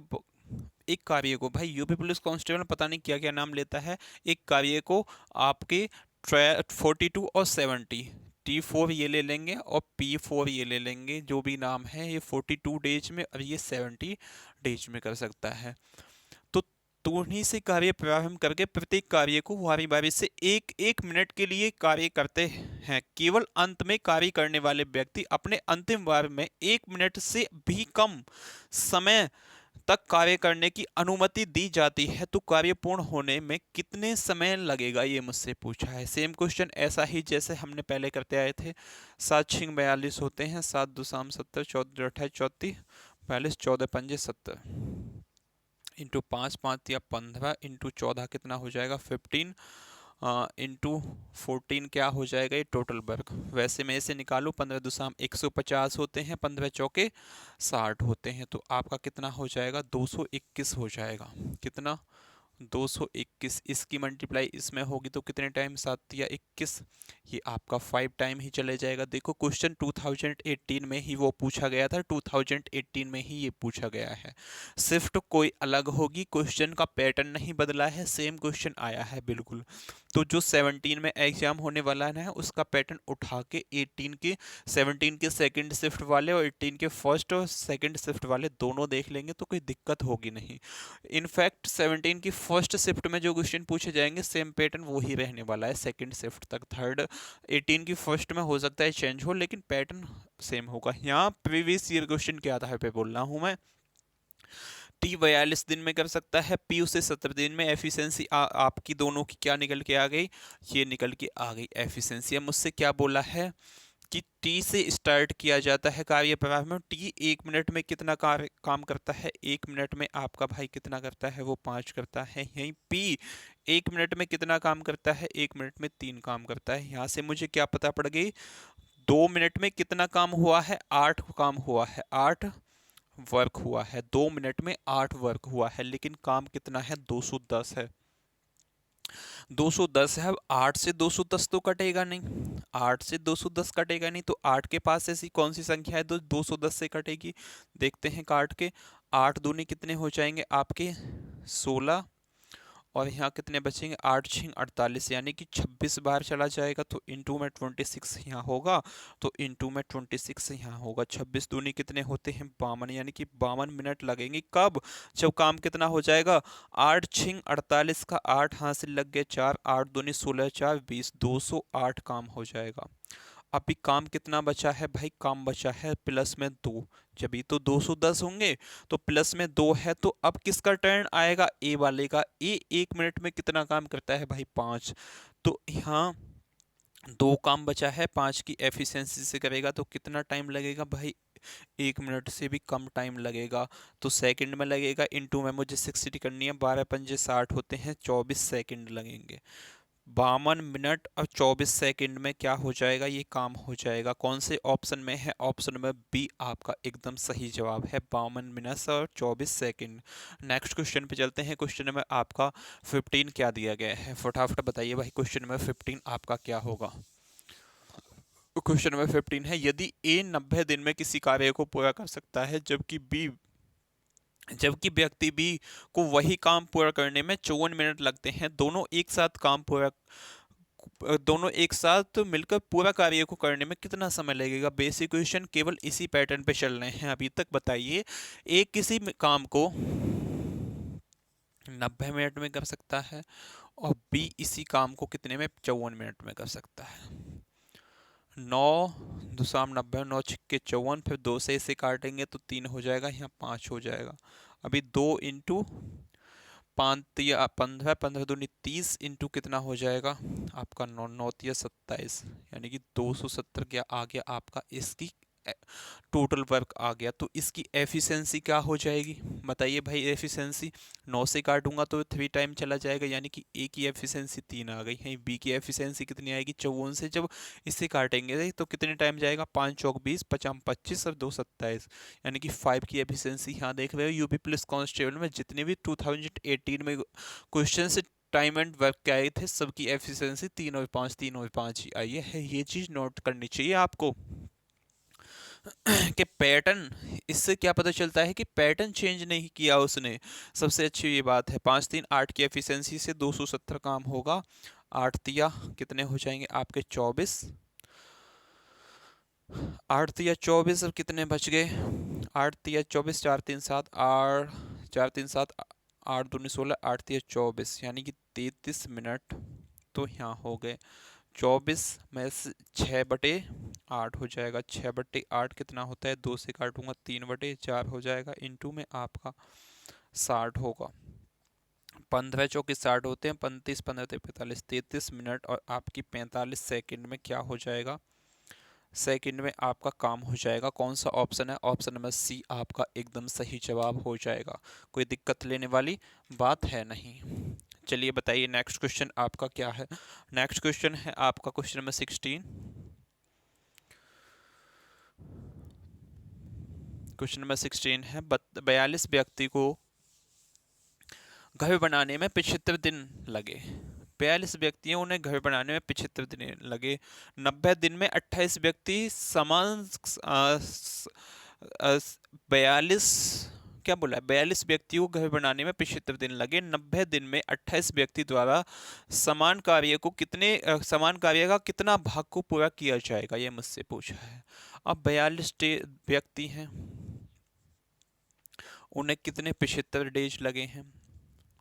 एक कार्य को, भाई यूपी पुलिस कांस्टेबल पता नहीं क्या क्या नाम लेता है, एक कार्य को आपके 42 और 70, T4 ये ले लेंगे और P4 ये ले लेंगे, जो भी नाम है। ये 42 डेज में और ये 70 डेज में कर सकता है। तो तूनी से कार्य प्रारंभ करके प्रत्येक कार्य को बारी बारी से एक एक मिनट के लिए कार्य करते हैं। केवल अंत में कार्य करने वाले व्यक्ति अपने अंतिम बार में 1 मिनट से भी कम समय तक कार्य करने की अनुमति दी जाती है। तो कार्य पूर्ण होने में कितने समय लगेगा, ये मुझसे पूछा है। सेम क्वेश्चन ऐसा ही जैसे हमने पहले करते आए थे। 7 छिंग 42 होते हैं, 7 दो शाम 70, 14 28 34 42, 14 पंजे 70 इंटू 5 5 या 15 इंटू 14 कितना हो जाएगा? 15 इंटू 14 क्या हो जाएगा? ये टोटल वर्क। वैसे मैं इसे निकालूं, 15 दुसाम 150 होते हैं, 15 चौके 60 होते हैं, तो आपका कितना हो जाएगा? 221 हो जाएगा। कितना? 221। इसकी मल्टीप्लाई इसमें होगी तो कितने टाइम? 7 या 21, ये आपका 5 टाइम ही चले जाएगा। देखो क्वेश्चन 2018 में ही वो पूछा गया था, 2018 में ही ये पूछा गया है। शिफ्ट कोई अलग होगी, क्वेश्चन का पैटर्न नहीं बदला है, सेम क्वेश्चन आया है बिल्कुल। तो जो 17 में एग्जाम होने वाला है उसका पैटर्न उठा के 17 के सेकंड शिफ्ट वाले और 18 के फर्स्ट और सेकंड शिफ्ट वाले दोनों देख लेंगे तो कोई दिक्कत होगी नहीं। इनफैक्ट 17 की फर्स्ट शिफ्ट में जो क्वेश्चन पूछे जाएंगे सेम पैटर्न वो ही रहने वाला है सेकंड शिफ्ट तक। थर्ड 18 की फर्स्ट में हो सकता है चेंज हो, लेकिन पैटर्न सेम होगा। यहाँ प्रीवियस ईयर क्वेश्चन के आधार पे बोल रहा हूँ मैं। टी 42 दिन में कर सकता है, पी उसे 70 दिन में। एफिशिएंसी आपकी दोनों की क्या निकल के आ गई? ये निकल के आ गई एफिशिएंसी। अब मुझसे क्या बोला है कि टी से स्टार्ट किया जाता है कार्य प्रारंभ में। टी 1 मिनट में कितना कार्य काम करता है? 1 मिनट में आपका भाई कितना करता है? वो 5 करता है। यहीं पी 1 मिनट में कितना काम करता है? 1 मिनट में 3 काम करता है। यहाँ से मुझे क्या पता पड़ गई? 2 मिनट में कितना काम हुआ है? 8 काम हुआ है, 8 वर्क हुआ है। 2 मिनट में 8 वर्क हुआ है, लेकिन काम कितना है? 210 है। 210 है, अब 8 से 210 तो कटेगा नहीं, 8 से 210 कटेगा नहीं, तो 8 के पास ऐसी कौन सी संख्या है जो 210 से कटेगी? देखते हैं काट के। 8 दूनी कितने हो जाएंगे आपके? 16। और यहाँ कितने बचेंगे? 8 6 48, यानी कि 26 बार चला जाएगा, तो इंटू में 26 यहाँ होगा, तो इंटू में 26 यहाँ होगा। 26 दूनी कितने होते हैं? 52, यानी कि 52 मिनट लगेंगे। कब? जब काम कितना हो जाएगा? 8 6 48 का 8 हासिल लग गए 4, 8 दूनी 16 4 20, 208 काम हो जाएगा। अभी काम कितना बचा है भाई? काम बचा है प्लस में 2, जब ये तो 210 होंगे, तो प्लस में 2 है, तो अब किसका टर्न आएगा? ए वाले का। ए 1 मिनट में कितना काम करता है भाई? 5। तो यहाँ 2 काम बचा है, 5 की एफिशिएंसी से करेगा तो कितना टाइम लगेगा भाई? 1 मिनट से भी कम टाइम लगेगा, तो सेकंड में लगेगा। इनटू में मुझे 60 करनी है, 12 पंजे 60 होते हैं, 24 सेकंड लगेंगे। 52 मिनट और 24 सेकंड में क्या हो जाएगा? ये काम हो जाएगा। कौन से ऑप्शन में है? ऑप्शन में बी आपका एकदम सही जवाब है, 52 मिनट और 24 सेकंड। नेक्स्ट क्वेश्चन पे चलते हैं। क्वेश्चन में आपका 15 क्या दिया गया है? फटाफट बताइए भाई, क्वेश्चन में 15 आपका क्या होगा? क्वेश्चन नंबर 15 है, यदि ए 90 दिन में किसी कार्य को पूरा कर सकता है, जबकि व्यक्ति बी को वही काम पूरा करने में 54 मिनट लगते हैं, दोनों एक साथ मिलकर पूरा कार्य को करने में कितना समय लगेगा? बेसिक क्वेश्चन, केवल इसी पैटर्न पे चल रहे हैं अभी तक। बताइए, ए किसी काम को 90 मिनट में कर सकता है, और बी इसी काम को कितने में? 54 मिनट में कर सकता है। 9 दुसाम 90, 9 छिक्के 54, फिर 2 से इसे काटेंगे तो 3 हो जाएगा, यहाँ 5 हो जाएगा। अभी 2 इंटू 5 या 15, 15 दूनी 30, इंटू कितना हो जाएगा आपका? 9 9 या 27, यानी कि 270 क्या आ गया आपका? इसकी टोटल वर्क आ गया। तो इसकी एफिशिएंसी क्या हो जाएगी? बताइए भाई एफिशिएंसी। 9 से काटूंगा तो 3 टाइम चला जाएगा, यानी कि ए की एफिशिएंसी 3 आ गई है। बी की एफिशिएंसी कितनी आएगी? 54 से जब इसे काटेंगे तो कितने टाइम जाएगा? 5 चौक 20, 50 25 और 2 27, यानी कि 5 की एफिशिएंसी। यहाँ देख रहे हो यूपी पुलिस कांस्टेबल में जितने भी 2018 में क्वेश्चन से टाइम एंड वर्क के आए थे, सबकी एफिशिएंसी 3 और 5, 3 और 5 ही आई है। ये चीज़ नोट करनी चाहिए आपको कि पैटर्न, इससे क्या पता चलता है कि पैटर्न चेंज नहीं किया उसने। सबसे अच्छी ये बात है। 5 3 8 की एफिशिएंसी से 270 काम होगा। 8 तिया कितने हो जाएंगे आपके? 24। 8 तिया 24, अब कितने बच गए? 8 तिया 24, 4 3 7 8, 4 3 7 8 दूनी 16, 8 तिया 24, यानी कि 33 मिनट तो यहाँ हो गए। 24 में से 6/8 हो जाएगा। 6/8 कितना होता है? 2 से काटूंगा 3/4 हो जाएगा, इंटू में आपका 60 होगा। 15 चौके 60 होते हैं, 35 15 45, 33 मिनट और आपकी 45 सेकंड में क्या हो जाएगा? सेकंड में आपका काम हो जाएगा। कौन सा ऑप्शन है? ऑप्शन नंबर सी आपका एकदम सही जवाब हो जाएगा। कोई दिक्कत लेने वाली बात है नहीं। चलिए बताइए नेक्स्ट क्वेश्चन आपका क्या है? नेक्स्ट क्वेश्चन है आपका क्वेश्चन नंबर 16। क्वेश्चन नंबर 16 है, 42 व्यक्ति को घर बनाने में 75 दिन लगे। 42 व्यक्तियों ने घर बनाने में 75 दिन लगे। 90 दिन में 28 व्यक्ति समान 42, क्या बोला है? 42 व्यक्तियों को घर बनाने में 75 दिन लगे। 90 दिन में 28 व्यक्ति द्वारा समान कार्य का कितना भाग को पूरा किया जाएगा? ये मुझसे पूछा है। अब 42 व्यक्ति हैं, उन्हें कितने 75 डेज लगे हैं?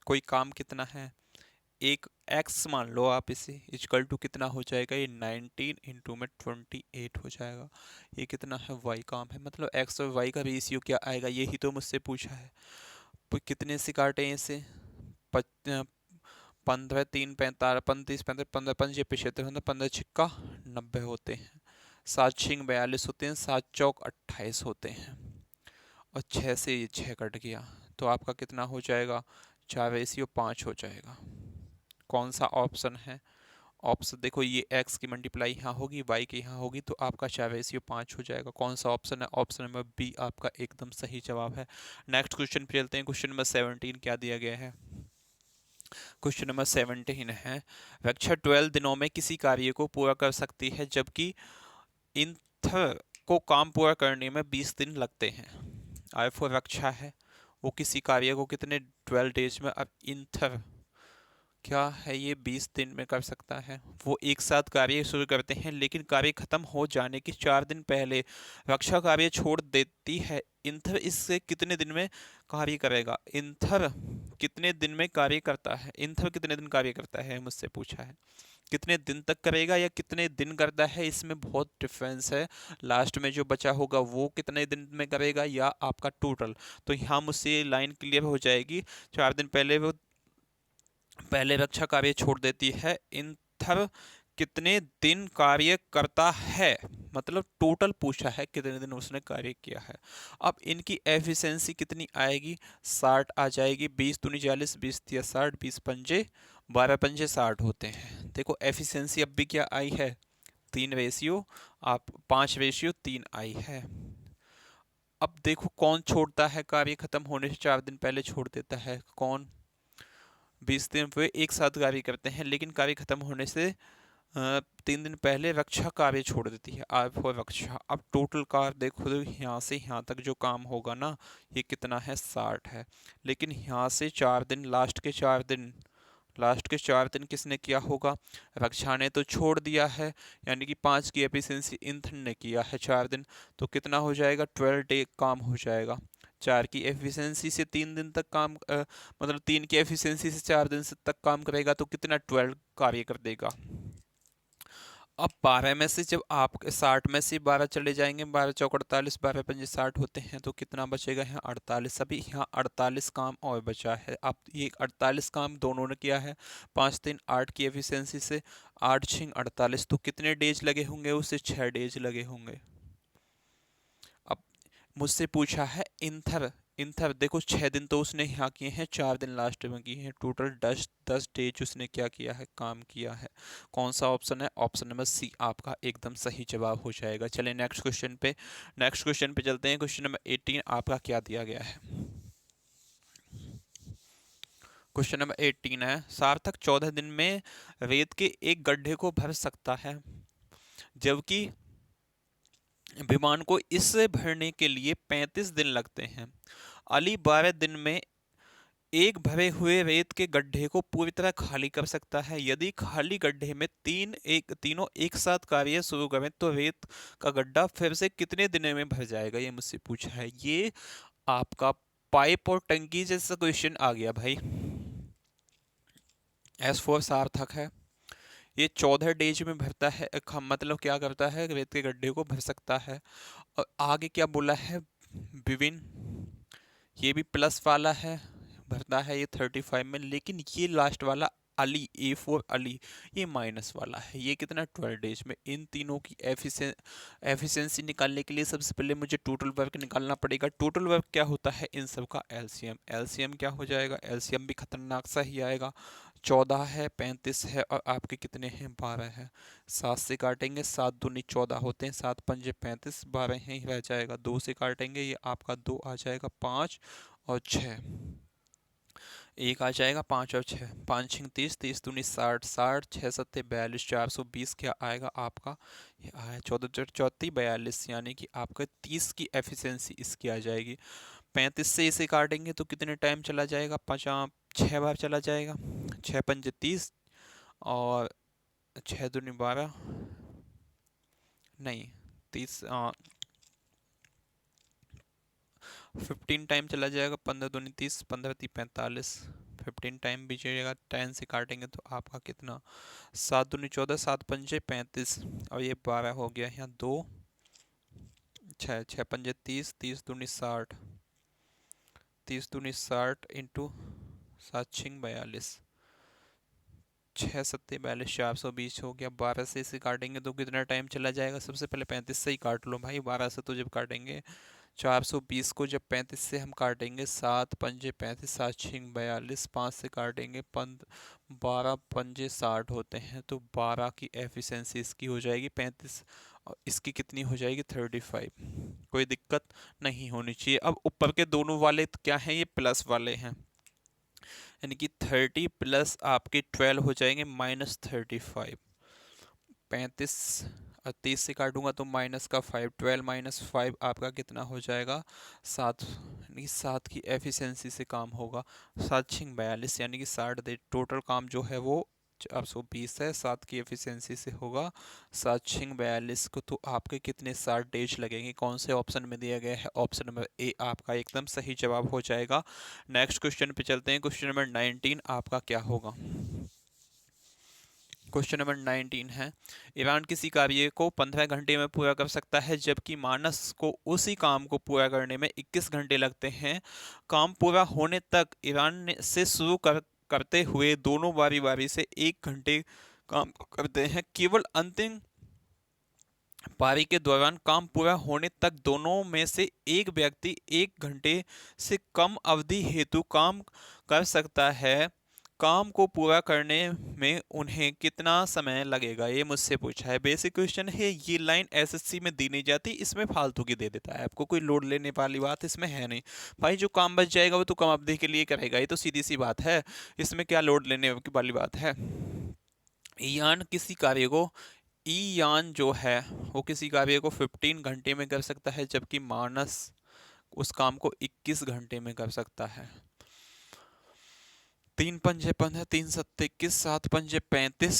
कोई काम कितना है? एक एक्स मान लो आप, इसे इक्वल टू कितना हो जाएगा? ये 19 इंटू में 28 हो जाएगा। ये कितना है? वाई काम है, मतलब एक्स और वाई का रेशियो क्या आएगा? यही तो मुझसे पूछा है। तो कितने से काटे इसे? 15 3 45 35 35 15 5 75 होता है, 15 छिक्का 90 होते हैं, 7 छिंग 42 होते हैं, 7 चौक 28 होते हैं, और 6 से ये 6 कट गया, तो आपका कितना हो जाएगा? 4/5 हो जाएगा। कौन सा ऑप्शन है? ऑप्शन देखो, ये x की मल्टीप्लाई यहाँ होगी, y की यहाँ होगी, तो आपका 4/5 हो जाएगा। कौन सा ऑप्शन है? ऑप्शन नंबर बी आपका एकदम सही जवाब है। नेक्स्ट क्वेश्चन पे चलते हैं। क्वेश्चन नंबर 17 क्या दिया गया है? क्वेश्चन नंबर 17 है, कक्षा 12 दिनों में किसी कार्य को पूरा कर सकती है जबकि इंथर को काम पूरा करने में 20 दिन लगते हैं। आई फोर रक्षा है, वो किसी कार्य को कितने 12 डेज में, अब इंथर क्या है ये 20 दिन में कर सकता है। वो एक साथ कार्य शुरू करते हैं लेकिन कार्य खत्म हो जाने के 4 दिन पहले रक्षा कार्य छोड़ देती है। इंथर इससे कितने दिन में कार्य करेगा? इंथर कितने दिन में कार्य करता है? इंथर कितने दिन कार्य करता है मुझसे पूछा है। कितने दिन तक करेगा या कितने दिन करता है, इसमें बहुत डिफरेंस है। लास्ट में जो बचा होगा वो कितने दिन में करेगा या आपका टोटल। तो यहाँ मुझसे लाइन क्लियर हो जाएगी। 4 दिन पहले वो पहले रक्षा कार्य छोड़ देती है। इंथर कितने दिन कार्य करता है, मतलब टोटल पूछा है कितने दिन उसने कार्य किया है। अब इनकी एफिशिएंसी कितनी आएगी? 60 आ जाएगी। 20 दूनी 40, 20 तिया 60, 20 पंजे 12 पंजे 60 होते हैं। देखो एफिशिएंसी अब भी क्या आई है? 3 रेशियो आप 5 रेशियो 3 आई है। अब देखो कौन छोड़ता है कार्य खत्म होने से 4 दिन पहले छोड़ देता है? कौन? 20 दिन वे एक साथ कार्य करते हैं लेकिन कार्य खत्म होने से 3 दिन पहले रक्षा कार्य छोड़ देती है। आई फॉर रक्षा। अब टोटल कार देखो तो यहाँ से यहाँ तक जो काम होगा ना, ये कितना है? 60 है। लेकिन यहाँ से 4 दिन, लास्ट के 4 दिन किसने किया होगा? रक्षा ने तो छोड़ दिया है, यानी कि 5 की एफिशिएंसी इंथन ने किया है 4 दिन। तो कितना हो जाएगा? 12 डे काम हो जाएगा। 4 की एफिशिएंसी से 3 दिन तक काम मतलब 3 की एफिशिएंसी से 4 दिन से तक काम करेगा तो कितना? 12 कार्य कर देगा। अब 12 में से जब आप 60 में से 12 चले जाएंगे, 12 चौक 48, 12 पंजे 60 होते हैं, तो कितना बचेगा? यहाँ 48। अभी यहाँ 48 काम और बचा है। अब ये 48 काम दोनों ने किया है। 5 3 8 की एफिशिएंसी से 8 6 48, तो कितने डेज लगे होंगे? उसे 6 डेज लगे होंगे। अब मुझसे पूछा है इंथर। इंथर देखो 6 दिन तो उसने यहाँ किए हैं, 4 दिन लास्ट में किए हैं, टोटल 10 डेज उसने क्या किया है? काम किया है। कौन सा ऑप्शन है? ऑप्शन नंबर सी आपका एकदम सही जवाब हो जाएगा। चले नेक्स्ट क्वेश्चन पे चलते हैं। क्वेश्चन नंबर 18 आपका क्या दिया गया है? क्वेश्चन नंबर 18 है, सार्थक 14 दिन में रेत के एक गड्ढे को भर सकता है जबकि विमान को इससे भरने के लिए 35 दिन लगते हैं। अली 12 दिन में एक भरे हुए रेत के गड्ढे को पूरी तरह खाली कर सकता है। यदि खाली गड्ढे में तीनों एक साथ कार्य शुरू करें तो रेत का गड्ढा फिर से कितने दिनों में भर जाएगा? ये मुझसे पूछा है। ये आपका पाइप और टंकी जैसा क्वेश्चन आ गया भाई। एस फोर सार्थक है, ये 14 डेज में भरता है। मतलब क्या करता है? रेत के गड्ढे को भर सकता है। और आगे क्या बोला है? विभिन्न, ये भी प्लस वाला है, भरता है ये 35 में। लेकिन ये लास्ट वाला अली, A4 अली, ये माइनस वाला है। ये कितना? 12 डेज में। इन तीनों की एफिशिएंसी निकालने के लिए सबसे पहले मुझे टोटल वर्क निकालना पड़ेगा। टोटल वर्क क्या होता है? इन सब का एलसीएम। एलसीएम क्या हो जाएगा? एलसीएम भी खतरनाक सा ही आएगा। 14 है, 35 है और आपके कितने हैं? 12 है। 7 से काटेंगे, 7 दूनी 14 होते हैं, 7 पंजे 35, 12 यहीं रह जाएगा। 2 से काटेंगे, ये आपका 2 आ जाएगा, 5 और 6, एक आ जाएगा, 5 और 6, 5 6 30, 30 दूनी 60, 60 6 सत्ते 42, 420 क्या आएगा आपका? ये आया 14 चौथी 42, यानी कि आपका 30 की एफिशिएंसी इसकी आ जाएगी। 35 से इसे काटेंगे तो कितने टाइम चला जाएगा? 6 बार चला जाएगा। 6 पंजे 30 और 6 दूनी 12, नहीं 30, 15 टाइम चला जाएगा। 15 दूनी 30, 15 ती 45, 15 टाइम बीजेगा। 10 से काटेंगे तो आपका कितना? 7 दूनी 14, 7 पंजे 35 और ये 12 हो गया। यहाँ 2 6, 6 पंजे 30, 30 दूनी 60, 30 दूनी 60 इंटू 7 छिंग 42, 6 सत्ते 42, 420 हो गया। 12 से इसे काटेंगे तो कितना टाइम चला जाएगा? सबसे पहले 35 से ही काट लो भाई। 12 से तो जब काटेंगे 420 को जब 35 से हम काटेंगे, 7 पंजे 35, 7 छिंग 42, 5 से काटेंगे 12 पंजे 60 होते हैं, तो 12 की एफिशिएंसी इसकी हो जाएगी 35 और इसकी कितनी हो जाएगी? 35। कोई दिक्कत नहीं होनी चाहिए। अब ऊपर के दोनों वाले क्या हैं? ये प्लस वाले हैं। यानी कि 30 प्लस आपके 12 हो जाएंगे -35। 35 और 30 से काटूंगा तो माइनस का 5, 12 माइनस 5 आपका कितना हो जाएगा 7, यानी कि 7 की एफिशिएंसी से काम होगा। 7 छिंग 42 यानी कि 60 दे टोटल काम जो है वो 420 है, 7 की एफिशिएंसी से होगा 7 छिंग 42 को, तो आपके कितने 60 डेज लगेंगे। कौन से ऑप्शन में दिया गया है, ऑप्शन नंबर ए आपका एकदम सही जवाब हो जाएगा। नेक्स्ट क्वेश्चन पे चलते हैं। क्वेश्चन नंबर 19 आपका क्या होगा। क्वेश्चन नंबर 19 है, ईरान किसी कार्य को 15 घंटे में पूरा कर सकता है जबकि मानस को उसी काम को पूरा करने में 21 घंटे लगते हैं। काम पूरा होने तक से शुरू करते हुए दोनों बारी बारी से 1 घंटे काम करते हैं। केवल अंतिम पारी के दौरान काम पूरा होने तक दोनों में से एक व्यक्ति 1 घंटे से कम अवधि हेतु काम कर सकता है। काम को पूरा करने में उन्हें कितना समय लगेगा, ये मुझसे पूछा है। बेसिक क्वेश्चन है, ये लाइन एसएससी में दी नहीं जाती, इसमें फालतू की दे देता है आपको, कोई लोड लेने वाली बात इसमें है नहीं। भाई जो काम बच जाएगा वो तो कम अवधि के लिए करेगा, ये तो सीधी सी बात है, इसमें क्या लोड लेने वाली बात है। यान किसी कार्य को ईयान जो है वो किसी कार्य को 15 घंटे में कर सकता है जबकि मानस उस काम को 21 घंटे में कर सकता है। 3 पंजे 15, 3 सत्ते 21, 7 पंजे 35,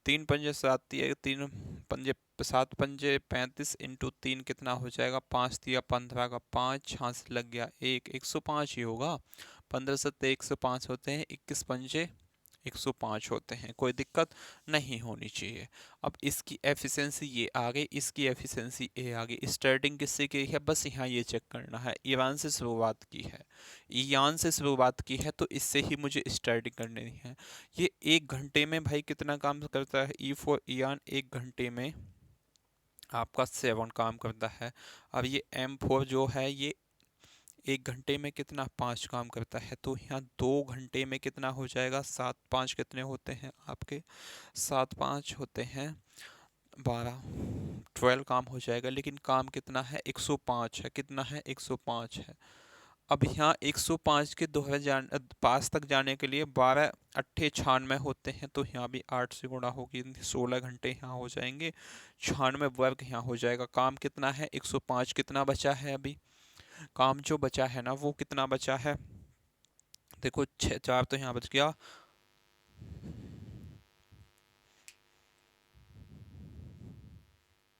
3 पंजे 7 3 पंजे 7 पंजे 35 इंटू 3 कितना हो जाएगा, 5 दिया 15 का 5, यहाँ से लग गया 105 ही होगा। 15 सत्ते 105 होते हैं, 21 पंजे 105 होते हैं, कोई दिक्कत नहीं होनी चाहिए। अब इसकी एफिशिएंसी ये आ गई, इसकी एफिशिएंसी ए आ गई। स्टार्टिंग किससे की है, बस यहाँ ये चेक करना है। ईरान से शुरुआत की है, ईरान से शुरुआत की है, तो इससे ही मुझे स्टार्टिंग करनी है। ये 1 घंटे में भाई कितना काम करता है, ई फॉर ईरान 1 घंटे में आपका 7 काम करता है। अब ये M4 जो है ये 1 घंटे में कितना 5 काम करता है, तो यहाँ 2 घंटे में कितना हो जाएगा, 7 5 कितने होते हैं आपके, 7 5 होते हैं 12, 12 काम हो जाएगा। लेकिन काम कितना है 105 है, कितना है 105 है। अब यहाँ 105 के पास तक जाने के लिए 12 अट्ठे 96 होते हैं, तो यहाँ भी 8 से गुणा होगी, 16 घंटे यहाँ हो जाएंगे, 96 वर्ग यहाँ हो जाएगा। काम कितना है 105, कितना बचा है अभी, काम जो बचा है ना वो कितना बचा है, देखो 6 4 तो यहाँ बच गया,